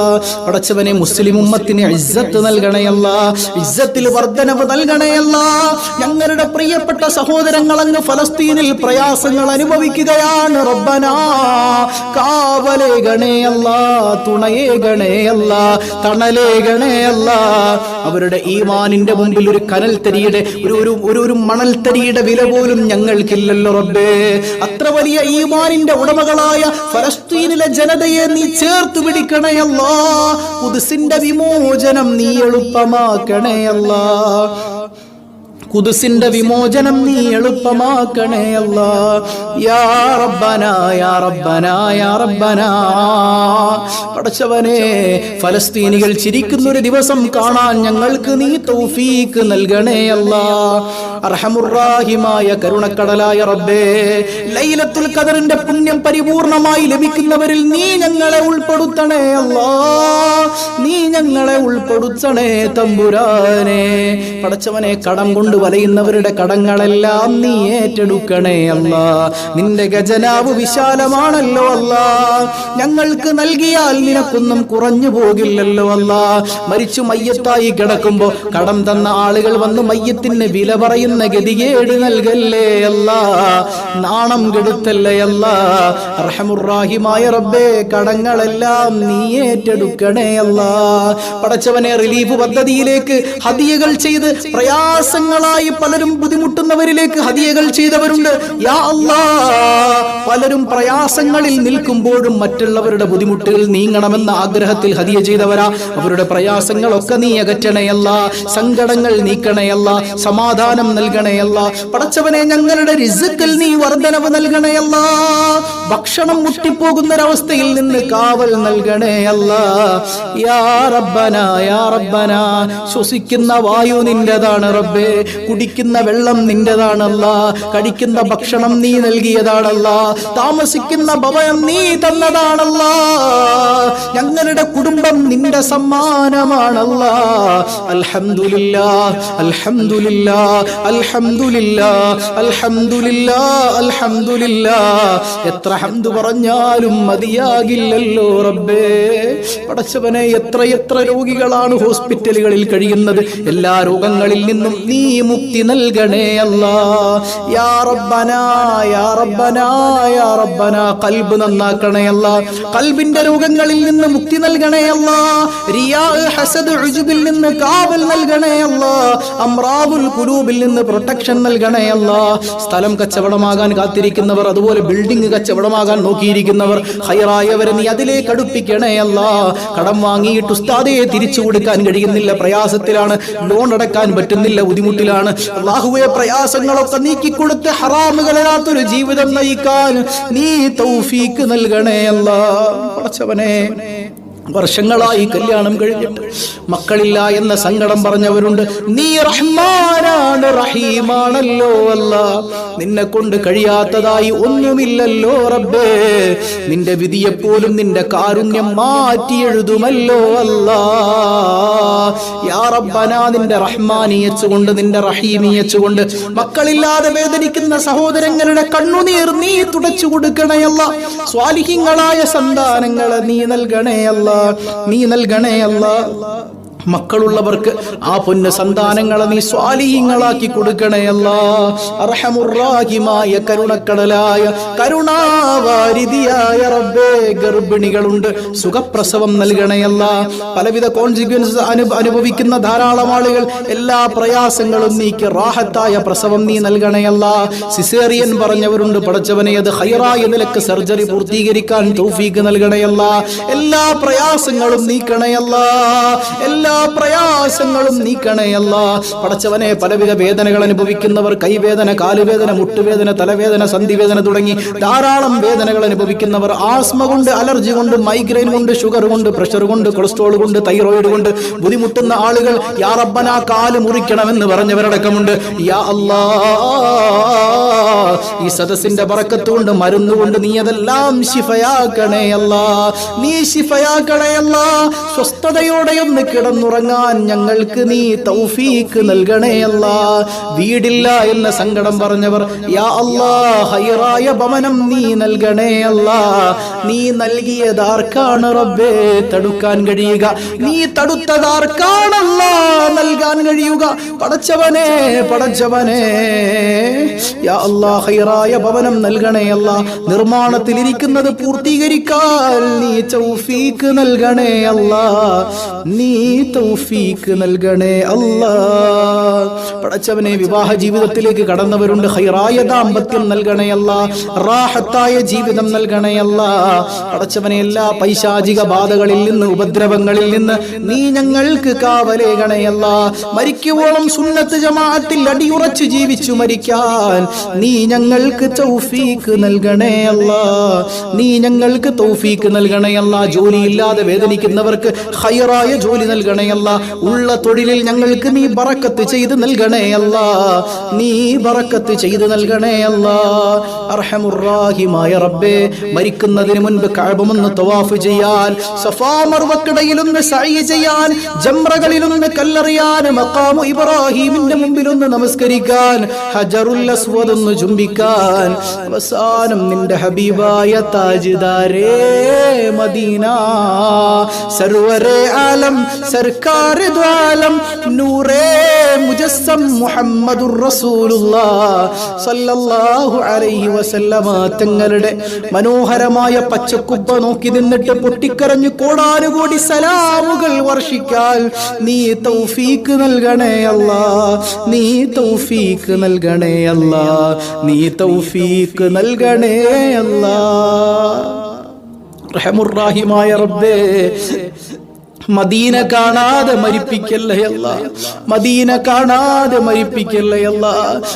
പടച്ചവനെ, മുസ്ലിം ഉമ്മത്തിന് ഇസ്സത്ത് നൽകണേ അല്ലാ, ഇസ്സത്തിൽ വർദ്ധനവ് നൽകണേ അല്ലാ. ഞങ്ങളുടെ പ്രിയപ്പെട്ട സഹോദരങ്ങൾ അങ്ങ് ഫലസ്തീനിൽ പ്രയാസങ്ങൾ അനുഭവിക്കുകയാണ് റബ്ബനാ. കാവലേകണേ അല്ലാ, തുണയേകണേ അല്ലാ, തണലേകണേ അല്ലാ. അവരുടെ ഈമാനിന്റെ മുമ്പിൽ ഒരു കനൽ തരിയുടെ, ഒരു മണൽത്തരിയുടെ വില പോലും ഞങ്ങൾക്കില്ലല്ലോ റബ്ബേ. അത്ര വലിയ ഈമാനിന്റെ ഉടമകളായ ഫലസ്തീനിലെ ജനതയെ നീ ചേർത്ത് പിടിക്കണേ അല്ലാ. ഖുദ്സിന്റെ വിമോചനം നീ എളുപ്പമാക്കണേ അല്ലാ, ഖുദ്സിന്റെ വിമോചനം നീ എളുപ്പമാക്കണേ അല്ലാ. യാ റബ്ബനാ, യാ റബ്ബനാ, യാ റബ്ബനാ. പടച്ചവനെ, ഫലസ്തീനികൾ ചിരിക്കുന്നൊരു ദിവസം കാണാൻ ഞങ്ങൾക്ക് നീ തൗഫീഖ് നൽകണേ അല്ലാ. അർഹമുർറാഹിമായ കരുണക്കടലായ റബ്ബേ, ലൈലത്തുൽ ഖദറിന്റെ പുണ്യം പരിപൂർണമായി ലഭിക്കുന്നവരിൽ നീ ഞങ്ങളെ ഉൾപ്പെടുത്തണേ അല്ലാ, നീ ഞങ്ങളെ ഉൾപ്പെടുത്തണേ തമ്പുരാനെ. പടച്ചവനെ, കടം കൊണ്ട് വലയുന്നവരുടെ കടങ്ങളെല്ലാം നീ ഏറ്റെടുക്കണേ അല്ലാ. നിന്റെ ഖജനാവ് വിശാലമാണല്ലോ അല്ലാ. ഞങ്ങൾക്ക് നൽകിയാൽ നിനക്കൊന്നും കുറഞ്ഞു പോകില്ലല്ലോ അല്ലാ. മരിച്ചു മയ്യത്തായി കിടക്കുമ്പോ കടം തന്ന ആളുകൾ വന്ന് മയ്യത്തിന് വില പറയുന്ന ഗതികേട് നൽകല്ലേ അല്ലാ, നാണം കെടുത്തല്ലേ അല്ലാ. റഹ്മുർറാഹിമായ റബ്ബേ, കടങ്ങളെല്ലാം നീ ഏറ്റെടുക്കണേ അല്ലാ. പടച്ചവനെ, റിലീഫ് പദ്ധതിയിലേക്ക് ഹദിയകൾ ചെയ്ത് പ്രയാസങ്ങളായി പലരും ബുദ്ധിമുട്ടുന്നവരിലേക്ക് ഹദിയകൾ ചെയ്തവരുണ്ട്. യാ അല്ലാ, പലരും പ്രയാസങ്ങളിൽ നിൽക്കുമ്പോഴും മറ്റുള്ളവരുടെ ബുദ്ധിമുട്ടുകൾ നീങ്ങണമെന്ന ആഗ്രഹത്തിൽ ഹദിയ ചെയ്തവരാ. അവരുടെ പ്രയാസങ്ങളൊക്കെ നീ അകറ്റണയല്ല, സങ്കടങ്ങൾ നീക്കണയല്ല, സമാധാനം നൽകണയല്ല. പടച്ചവനെ, ഞങ്ങളുടെ റിസ്ക്കിൽ നീ വർധനവ് നൽകണയല്ല. ഭക്ഷണം മുട്ടിപ്പോകുന്നൊരവസ്ഥയിൽ നിന്ന് കാവൽ നൽകണയല്ല. യാ റബ്ബനാ, യാ റബ്ബനാ. ശ്വസിക്കുന്ന വായു നിന്റേതാണ് റബ്ബേ, കുടിക്കുന്ന വെള്ളം നിന്റേതാണല്ല, കഴിക്കുന്ന ഭക്ഷണം നീ നൽകിയതാണല്ല, താമസിക്കുന്ന ഭവനം നീ തന്നതാണല്ല, ഞങ്ങളുടെ കുടുംബം നിന്റെ സമ്മാനമാണല്ല. അൽഹംദുലില്ലാ അൽഹംദുലില്ലാ അൽഹംദുലില്ലാ അൽഹംദുലില്ലാ അൽഹംദുലില്ലാ. എത്ര ഹംദ് പറഞ്ഞാലും മതിയാകില്ലല്ലോ റബ്ബേ. പടച്ചവനെ, എത്ര രോഗികളാണ് ഹോസ്പിറ്റലുകളിൽ കഴിയുന്നത്. എല്ലാ രോഗങ്ങളിൽ നിന്നും നീ മുക്തി നൽകണേ അല്ലാ. യാ റബ്ബനാ യാ റബ്ബനാ യാ റബ്ബനാ. ഖൽബ് നന്നാക്കണേ അല്ലാ. ഖൽബിന്റെ രോഗങ്ങളിൽ നിന്ന് മുക്തി നൽകണേ അല്ലാ. റിയാ, ഹസദ്, ഉജ്ബിൽ നിന്ന് കാവൽ നൽകണേ അല്ലാ. അംറാദുൽ ഖുലൂബിൽ നിന്ന് പ്രൊട്ടക്ഷൻ നൽകണേ അല്ലാ. സ്ഥലം കച്ചവടമാകാൻ കാത്തിരിക്കുന്നവർ, അതുപോലെ ബിൽഡിംഗ് കച്ചവടമാകാൻ നോക്കിയിരിക്കുന്നവർ, ഹൈറായവരെ നീ അതിലേക്ക് അടുപ്പിക്കണേ അല്ലാ. കടം വാങ്ങിയിട്ട് ഉസ്താദെ തിരിച്ചു കൊടുക്കാൻ കഴിയുന്നില്ല, പ്രയാസത്തിലാണ്, ലോൺ അടക്കാൻ പറ്റുന്നില്ല, ബുദ്ധിമുട്ടിലാണ്. അല്ലാഹുവേ, പ്രയാസങ്ങളൊക്കെ നീക്കിക്കൊടുത്ത് ഹറാമുകളില്ലാത്തൊരു ജീവിതം നയിക്കാൻ നീ തൗഫീക്ക് നൽകണേ അല്ലാ. പടച്ചവനെ, വർഷങ്ങളായി കല്യാണം കഴിഞ്ഞിട്ട് മക്കളില്ല എന്ന സങ്കടം പറഞ്ഞവരുണ്ട്. നീ റഹ്മാനാണ്, റഹീമാണല്ലോ അല്ലാ. നിന്നെ കൊണ്ട് കഴിയാത്തതായി ഒന്നുമില്ലല്ലോ റബ്ബേ. നിന്റെ വിധിയെപ്പോലും നിന്റെ കാരുണ്യം മാറ്റി എഴുതുമല്ലോ അല്ലാ. യാ റബ്ബനാ, നിന്റെ റഹ്മാനിയത്ത് കൊണ്ട്, നിന്റെ റഹീമിയത്ത് കൊണ്ട് മക്കളില്ലാതെ വേദനിക്കുന്ന സഹോദരങ്ങളുടെ കണ്ണുനീർ നീ തുടച്ചു കൊടുക്കണയല്ല. സ്വാലിഹീങ്ങളായ സന്താനങ്ങളെ നീ നൽകണയല്ല, നീ നൽകണയല്ല. മക്കളുള്ളവർക്ക് ആ പൊന്ന് സന്താനങ്ങളെ നീ സ്വാലിഹീങ്ങളാക്കി കൊടുക്കണയല്ല. അർഹമുർറാഹിമായ കരുണക്കടലായ കരുണാവാരിധിയായ റബ്ബേ, ഗർഭിണികളുണ്ട്, സുഖപ്രസവം നൽകണയല്ല. പലവിധ കോൺസിക്വൻസ് അനുഭവിക്കുന്ന ധാരാളം ആളുകൾ, എല്ലാ പ്രയാസങ്ങളും നീക്കി റാഹത്തായ പ്രസവം നീ നൽകണയല്ല. സിസേറിയൻ പറഞ്ഞവരുണ്ട്, പടച്ചവനെ അത് ഹൈറായ നിലക്ക് സർജറി പൂർത്തീകരിക്കാൻ തൗഫീഖ് നൽകണയല്ല. എല്ലാ പ്രയാസങ്ങളും നീക്കണയല്ല, എല്ലാ പ്രയാസങ്ങളും നീക്കണയല്ല. പടച്ചവനെ, പലവിധ വേദനകൾ അനുഭവിക്കുന്നവർ, കൈവേദന, കാലുവേദന, മുട്ടുവേദന, തലവേദന, സന്ധിവേദന തുടങ്ങി ധാരാളം വേദനകൾ അനുഭവിക്കുന്നവർ, ആസ്മ കൊണ്ട്, അലർജി കൊണ്ട്, മൈഗ്രെയിൻ കൊണ്ട്, ഷുഗർ കൊണ്ട്, പ്രഷർ കൊണ്ട്, കൊളസ്ട്രോൾ കൊണ്ട്, തൈറോയിഡ് കൊണ്ട് ബുദ്ധിമുട്ടുന്ന ആളുകൾ യാ റബ്ബനാ കാല് മുറിക്കണമെന്ന് പറഞ്ഞവരടക്കമുണ്ട്. യാ അല്ലാ, ഈ സദസ്സിന്റെ ബറക്കത്ത് കൊണ്ട്, മരുന്നുകൊണ്ട് നീ അതെല്ലാം ശിഫയാക്കണേ അല്ലാ, നീ ശിഫയാക്കണേ അല്ലാ. സ്വസ്ഥതയോടെ ഒന്ന് കിടന്നുറങ്ങാൻ ഞങ്ങൾക്ക് നീ തൗഫീക്ക് നൽകണേ അല്ലാ. വീടില്ല എന്ന സങ്കടം പറഞ്ഞവർ, യാ അല്ലാ, ഹൈറായ ഭവനം നീ നൽകണേ അല്ലാ. നീ നൽകിയതാർക്കാണ് റബ്ബേ തടുക്കാൻ കഴിയുക? നീ തടുത്തതാർക്കാണല്ലാ നൽകാൻ കഴിയുക? പടച്ചവനെ, പടച്ചവനെ, യാ അല്ലാ, ഹൈറായ ഭവനം നൽകണേ അല്ലാ. നിർമ്മാണത്തിലിരിക്കുന്നത് പൂർത്തീകരിക്കാൻ നീ തൗഫീക്ക് നൽകണേ അല്ലാ, നീ തൗഫീക്ക് നൽകണേ അല്ലാ. പടച്ചവനെ, വിവാഹ ജീവിതത്തിലേക്ക് കടന്നവരുണ്ട്, ഹൈറായ ദാമ്പത്യം നൽകണേ അല്ലാ, റാഹത്തായ ജീവിതം നൽകണേ അല്ലാ. പടച്ചവനെ, എല്ലാ പൈശാചിക ബാധകളിൽ നിന്ന്, ഉപദ്രവങ്ങളിൽ നിന്ന് നീ ഞങ്ങൾക്ക് കാവലേകണേ അല്ലാ. മരിക്കുവോളം സുന്നത്ത് ജമാഅത്തിൽ അടിയുറച്ചു ജീവിച്ചു മരിക്കാൻ നീ ഞങ്ങൾക്ക് തൗഫീക്ക് നൽകണേ അല്ലാ, നീ ഞങ്ങൾക്ക് തൗഫീക്ക് നൽകണേ അല്ലാ. ജോലിയില്ലാതെ വേദനിക്കുന്നവർക്ക് ഹൈറായ ജോലി നൽകണേ അല്ലാ. ഉള്ള തൊഴിലിൽ ഞങ്ങൾക്ക് നീ ബറക്കത്ത് ചെയ്ത് നൽകണേ അല്ലാ, നീ ബറക്കത്ത് ചെയ്ത് നൽകണേ അല്ലാ. അർഹമുർറാഹിമായ റബ്ബേ, മരിക്കുന്നതിന് മുൻപ് കഅബമൊന്ന് തവാഫ് ചെയ്യാൻ, സഫാ മർവക്കിടയിലൊന്ന് സഅയ് ചെയ്യാൻ, ജംറകളിലൊന്ന് കല്ലെറിയാൻ, മഖാമു ഇബ്രാഹിമിന്റെ മുമ്പിലൊന്ന് നമസ്കരിക്കാൻ, ഹജറുൽ അസ്വദ് ഒന്ന് ചുംബിക്കാൻ, അവസാനം നിന്റെ ഹബീബായ താജ്ദാരേ മദീന, സർവരേ ആലം, സർക്കാർ ദ്വാലം, നൂറേ മുജസ്സം മുഹമ്മദുർ റസൂലുള്ളാഹ് സല്ലല്ലാഹു അലൈഹി വസല്ലമ തങ്ങളുടെ മനോഹരമായ പച്ചക്കുബ്ബ നോക്കി നിന്നിട്ട് പൊട്ടിക്കരഞ്ഞു കോടാനുകോടി സലാമുകൾ വർഷിക്കാൻ നീ തൗഫീക്ക് നൽകണേ അല്ലാ, നീ തൗഫീക്ക് നൽകണേ അല്ലാ, നീ തൗഫീക്ക് നൽകണേ അല്ലാ. റഹ്മുർ റഹീമായ റബ്ബേ, മദീന കാണാതെ മരിപ്പിക്കല്ലേ അല്ലാ, മദീന കാണാതെ മരിപ്പിക്കല്ലേ അല്ലാ.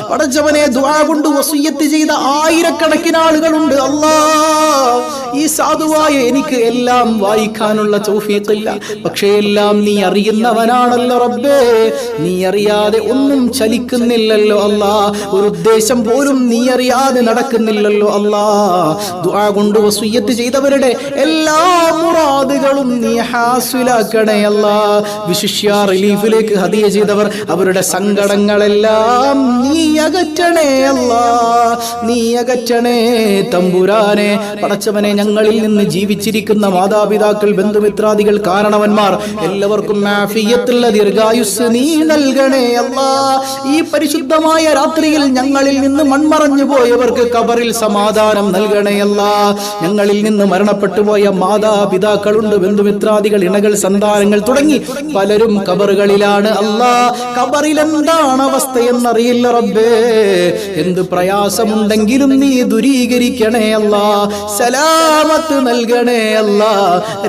പടച്ചവനെ, ദുആ കൊണ്ട് വസിയ്യത്ത് ചെയ്ത ആയിരക്കണക്കിന് ആളുകളുണ്ട് അല്ലാ. ഈ സാധുവായ എനിക്ക് എല്ലാം വായിക്കാനുള്ള തൗഫീഖില്ല, പക്ഷേ എല്ലാം നീ അറിയുന്നവനാണല്ലോ റബ്ബേ. നീ അറിയാതെ ഒന്നും ചലിക്കുന്നില്ലല്ലോ അല്ലാ, ഒരു ഉദ്ദേശം പോലും നീ അറിയാതെ നടക്കുന്നില്ലല്ലോ അല്ലാ. ദുആ കൊണ്ട് വസിയ്യത്ത് ചെയ്തവരുടെ എല്ലാ മുറാദുകളും നീ ഹാസിലാക്കണേ അല്ലാ. വിശിഷ്യ റിലീഫിലേക്ക് ഹദിയ ചെയ്തവർ അവരുടെ സങ്കടങ്ങളെല്ലാം നീ അകറ്റണേ അല്ലാ, നീ അകറ്റണേ തമ്പുരാനെ. പടച്ചവനെ, ഞങ്ങളിൽ നിന്ന് ജീവിച്ചിരിക്കുന്ന മാതാപിതാക്കൾ, ബന്ധുമിത്രാദികൾ, കാരണവന്മാർ എല്ലാവർക്കും ആഫിയത്തുള്ള ദീർഘായുസ് നീ നൽകണേ അല്ലാ. ഈ പരിശുദ്ധമായ രാത്രിയിൽ ഞങ്ങളിൽ നിന്ന് മൺമറഞ്ഞു പോയവർക്ക് ഖബറിൽ സമാധാനം നൽകണേ അല്ലാ. ഞങ്ങളിൽ നിന്ന് മരണപ്പെട്ടു പോയ മാതാപിതാക്കളുണ്ട്, ബന്ധുമിത്രാദികൾ, ഇണകൾ, സന്താനങ്ങൾ തുടങ്ങി പലരും ഖബറുകളിലാണ് അല്ലാ. ഖബറിൽ എന്താണ് അവസ്ഥ എന്നറിയില്ല റബ്ബേ. എന്ത് പ്രയാസമുണ്ടെങ്കിലും നീ ദൂരീകരിക്കണേ അല്ലാ. സലാമത്ത് നൽകണേ അല്ലാ,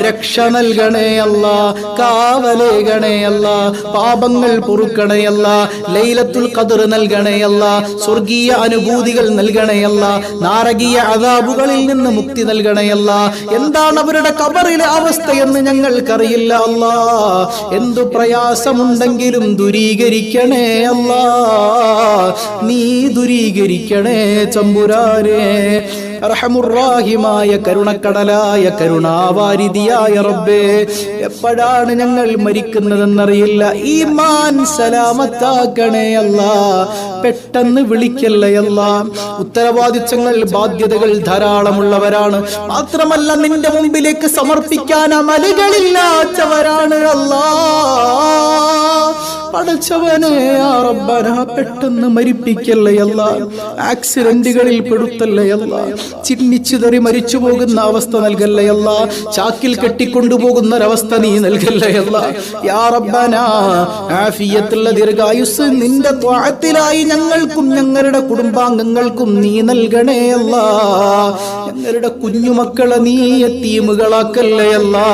രക്ഷ നൽകണേ അല്ലാ, കാവലേകണേ അല്ലാ, പാപങ്ങൾ പൊറുക്കണേ അല്ലാ, ലൈലത്തുൽ ഖദ്ർ നൽകണേ അല്ലാ, സ്വർഗീയ അനുഭൂതികൾ നൽകണേ അല്ലാ, നാരകീയ അദാബുകളിൽ നിന്ന് മുക്തി നൽകണേ അല്ലാ. എന്താണ് അവരുടെ ഖബറിലെ അവസ്ഥയെന്ന് ഞങ്ങൾക്കറിയില്ല അല്ലാ. എന്തു പ്രയാസമുണ്ടെങ്കിലും ദൂരീകരിക്കണേ അല്ലാ, നീ ദൂരീകരിക്കണേ തമ്പുരാനെ. അർഹമുർറാഹിമായ കരുണക്കടലായ കരുണാവാരിധിയായ റബ്ബേ, എപ്പോഴാണ് ഞങ്ങൾ മരിക്കുന്നതെന്നറിയില്ല. ഈമാൻ സലാമത്താക്കണേ അല്ലാ, പെട്ടെന്ന് വിളിക്കല്ലേ അല്ലാ. ഉത്തരവാദിത്തങ്ങൾ, ബാധ്യതകൾ ധാരാളമുള്ളവരാണ്. മാത്രമല്ല നിന്റെ മുമ്പിലേക്ക് സമർപ്പിക്കാൻ അമലുകളില്ലാത്തവരാണ് അല്ലാ. പടച്ചവനെ, യാ റബ്ബന, പെട്ടെന്ന് മരിപ്പിക്കല്ലേ അല്ലാ. ആക്സിഡന്റുകളിൽ പെടുത്തല്ലേ അല്ലാ. ചിന്നിച്ചിതറി മരിച്ചു പോകുന്ന അവസ്ഥ നൽകല്ലേ അല്ലാ. ചാക്കിൽ കെട്ടിക്കൊണ്ടുപോകുന്ന ഒരവസ്ഥ നീ നൽകല്ലേ അല്ലാ. യാ റബ്ബന, ആഫിയത്തുള്ള ദീർഘായുസ് നിന്റെ ത്വഅത്തിലായി ഞങ്ങൾക്കും ഞങ്ങളുടെ കുടുംബാംഗങ്ങൾക്കും നീ നൽകണേ അല്ലാ. ഞങ്ങളുടെ കുഞ്ഞുമക്കളെ നീ യതീമുകളാക്കല്ലേ അല്ലാ.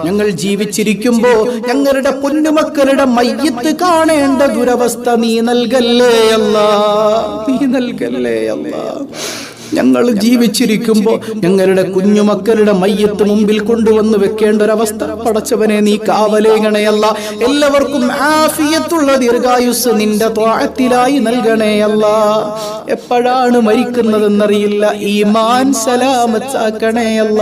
ഞങ്ങൾ ജീവിച്ചിരിക്കുമ്പോ ഞങ്ങളുടെ പൊന്നുമക്കളുടെ മയ്യത്ത് കാണേണ്ട ദുരവസ്ഥ നീ നൽകല്ലേ അല്ലാ, നീ നൽകല്ലേ അല്ലാ. ഞങ്ങൾ ജീവിച്ചിരിക്കുമ്പോ ഞങ്ങളുടെ കുഞ്ഞുമക്കളുടെ മയ്യത്ത് മുമ്പിൽ കൊണ്ടുവന്ന് വെക്കേണ്ട ഒരവസ്ഥ പടച്ചവനെ നീ കാവലേകണയല്ല. എല്ലാവർക്കും ആഫിയത്തുള്ള ദീർഘായുസ് നിന്റെ ത്വഅത്തിലായി നൽകണേയല്ല. എപ്പോഴാണ് മരിക്കുന്നതെന്നറിയില്ല, ഈമാൻ സലാമത്താക്കണേയല്ല.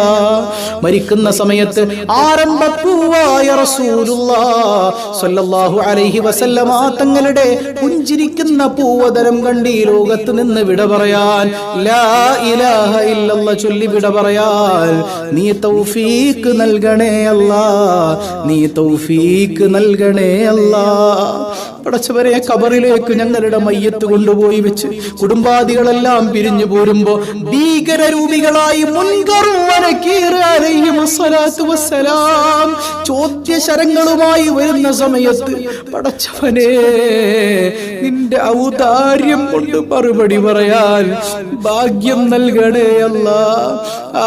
മരിക്കുന്ന സമയത്ത് ആരംഭപ്പൂവായ റസൂലുള്ളാഹി സ്വല്ലല്ലാഹു അലൈഹി വസല്ലമ തങ്ങളുടെ പുഞ്ചിരിക്കുന്ന പൂവതരം കണ്ട് ഈ ലോകത്ത് നിന്ന് വിട പറയാൻ, ലാ ഇലാഹ ഇല്ലല്ലാഹ് ചൊല്ലി വിട പറയാൻ നീ തൗഫീഖ് നൽകണേ അല്ലാ, നീ തൗഫീഖ് നൽകണേ അല്ലാ. പടച്ചവരെ, ഖബറിലേക്ക് ഞങ്ങളുടെ മയ്യത്ത് കൊണ്ടുപോയി വെച്ച് കുടുംബാദികളെല്ലാം പിരിഞ്ഞു പോരുമ്പോ ഭീകരരൂപികളായി ചോദ്യശരങ്ങളുമായി വരുന്ന സമയത്ത് പടച്ചവനെ നിന്റെ ഔദാര്യം കൊണ്ട് മറുപടി പറയാൻ ഭാഗ്യം നൽകണേ അല്ലാ.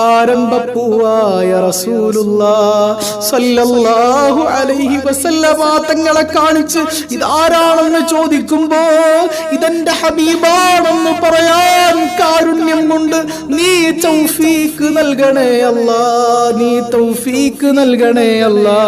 ആരംഭപ്പൂവായ റസൂലുള്ളാഹി സ്വല്ലല്ലാഹു അലൈഹി വസല്ലമ തങ്ങളെ കാണിച്ച് ഇതാരാണെന്ന് ചോദിക്കുമ്പോ ഇതെന്റെ ഹബീബാണെന്ന് പറയാൻ കാരുണ്യം കൊണ്ട് നീ തൗഫീഖ് നൽകണേ അല്ലാ, നീ തൗഫീഖ് നൽകണേ അല്ലാ.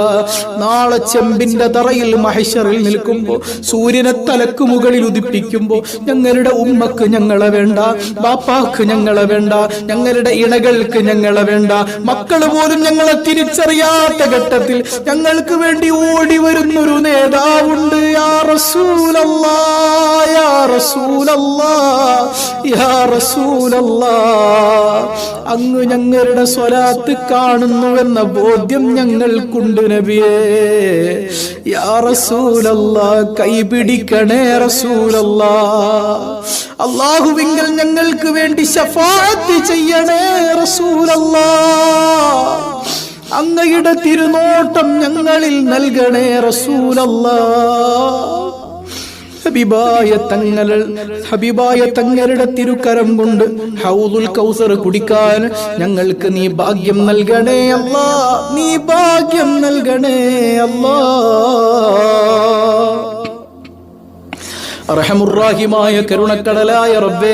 നാളെ ചെമ്പിന്റെ തറയിൽ മഹ്ശറിൽ നിൽക്കുമ്പോ സൂര്യനെ തലക്ക് മുകളിൽ ഉദിപ്പിക്കുമ്പോ ഞങ്ങളുടെ ഉമ്മക്ക് ഞങ്ങളെ വേണ്ട, ബാപ്പാക്ക് ഞങ്ങളെ വേണ്ട, ഞങ്ങളുടെ ഇണകൾക്ക് ഞങ്ങളെ വേണ്ട, മക്കള് പോലും ഞങ്ങളെ തിരിച്ചറിയാത്ത ഘട്ടത്തിൽ ഞങ്ങൾക്ക് വേണ്ടി ഓടി വരുന്നൊരു നേതാവുണ്ട്. യാ റസൂലല്ലാഹ്, യാ റസൂലല്ലാഹ്, യാ റസൂലല്ലാഹ്. അങ്ങ് ഞങ്ങളുടെ സ്വലാത്ത് കാണുന്നുവെന്ന ബോധ്യം ഞങ്ങൾക്കുണ്ട് നബിയേ. യാ റസൂലല്ലാഹ്, കൈപിടിക്കണേ റസൂലല്ലാഹ്. അല്ലാഹുവിങ്കൽ ഞങ്ങൾക്ക് വേണ്ടി ശഫാഅത്ത് ചെയ്യണേ റസൂലല്ലാഹ്. അങ്ങയുടെ തിരുനോട്ടം ഞങ്ങളിൽ നൽകണേ റസൂലല്ലാഹ്. ഹബീബായ തങ്ങളുടെ തിരുക്കരം കൊണ്ട് ഹൗദുൽ കൗസർ കുടിക്കാൻ ഞങ്ങൾക്ക് നീ ഭാഗ്യം നൽകണേ അല്ലാ, നീ ഭാഗ്യം നൽകണേ അല്ലാ. റഹമുറാഹിമായ കരുണക്കടലായ റബ്ബേ,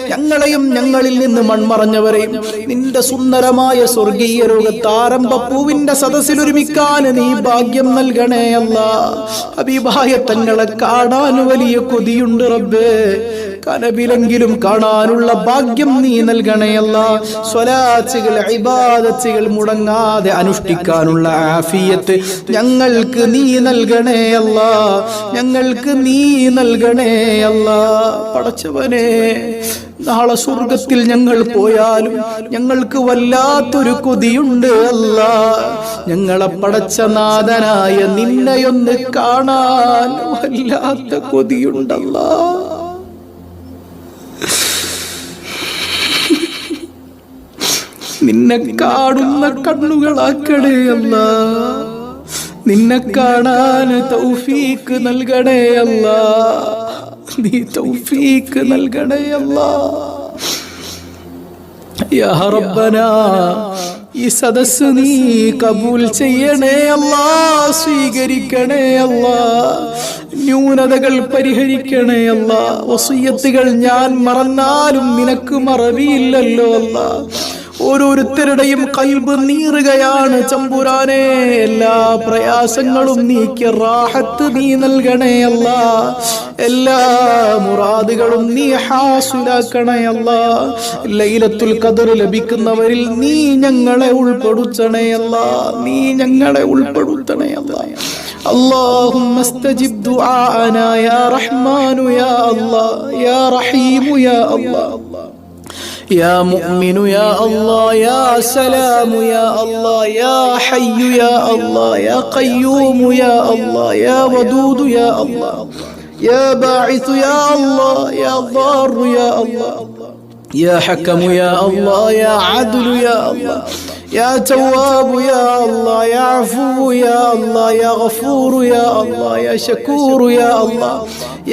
ഞങ്ങളെയും ഞങ്ങളിൽ നിന്ന് മൺമറഞ്ഞവരെയും നിന്റെ സുന്ദരമായ സ്വർഗീയ ലോകത്ത് ആരംഭപ്പൂവിന്റെ സദസ്സിൽ ഒരുമിക്കാൻ നീ ഭാഗ്യം നൽകണേ അല്ലാ. ഹബീബായ തങ്ങളെ കാണാൻ വലിയ കൊതിയുണ്ട് റബ്ബേ, കനവിലെങ്കിലും കാണാനുള്ള ഭാഗ്യം നീ നൽകണേ അല്ലാ. സ്വലാത്തുകൾ ഇബാദത്തുകൾ മുടങ്ങാതെ അനുഷ്ഠിക്കാനുള്ള ആഫിയത്ത് ഞങ്ങൾക്ക് നീ നൽകണേ അല്ലാ, ഞങ്ങൾക്ക് നീ നൽകണേ അല്ലാ. പടച്ചവനെ, നാളെ സ്വർഗത്തിൽ ഞങ്ങൾ പോയാലും ഞങ്ങൾക്ക് വല്ലാത്തൊരു കൊതിയുണ്ട് അല്ലാ. ഞങ്ങളെ പടച്ച നാഥനായ നിന്നെയൊന്ന് കാണാൻ വല്ലാത്ത കൊതിയുണ്ടല്ലാ. നിന്നെ കാണുന്ന കണ്ണുകളാക്കണേ അല്ലാ, നിന്നെ കാണാൻ തൗഫീക്ക് നൽകണേ അല്ലാ, നീ തൗഫീക്ക് നൽകണേ അല്ലാ. യാ റബ്ബനാ, ഈ സദസ്സ് നീ കബൂൽ ചെയ്യണേ അല്ലാ, സ്വീകരിക്കണേ അല്ലാ. ന്യൂനതകൾ പരിഹരിക്കണേ അല്ലാ. വസിയ്യത്തുകൾ ഞാൻ മറന്നാലും നിനക്ക് മറവിയില്ലല്ലോ അല്ലാ. ഓരോരുത്തരുടെയും ഖൽബ് നീറുകയാണ് തമ്പുരാനെ. എല്ലാ പ്രയാസങ്ങളും നീക്കി റാഹത്ത് നീ നൽകണേ അല്ലാ. എല്ലാ മുറാദുകളും നീ ഹാസിലാക്കണേ അല്ലാ. ലൈലത്തുൽ ഖദർ ലഭിക്കുന്നവരിൽ നീ ഞങ്ങളെ ഉൾപ്പെടുത്തണേ അല്ലാ, നീ ഞങ്ങളെ ഉൾപ്പെടുത്തണേ അല്ലാ. اللهم استجب دعاءنا يا رحمن يا الله يا رحيم يا الله يا مؤمن يا الله يا سلام يا الله يا حي يا الله يا قيوم يا الله يا ودود يا الله يا باعث يا الله يا ضار يا الله يا حكم يا الله يا عدل يا الله يا تواب يا الله يا عفو يا الله يا غفور يا الله يا شكور يا الله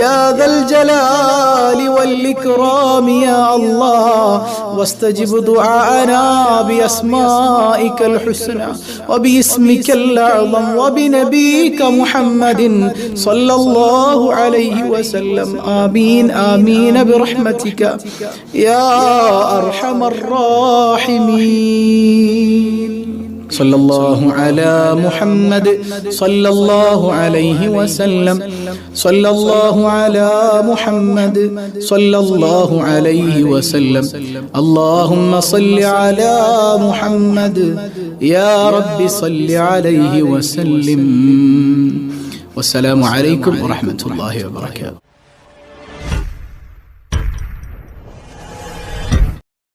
يا ذا الجلال والإكرام يا الله. واستجب دعاءنا بأسمائك الحسنى وباسمك الأعظم وبنبيك محمد صلى الله عليه وسلم. آمين آمين برحمتك يا أرحم الراحمين. صلى الله على محمد صلى الله عليه وسلم. صلى الله على محمد صلى الله عليه وسلم. اللهم صل على محمد يا رب صل عليه وسلم. والسلام عليكم ورحمة الله وبركاته.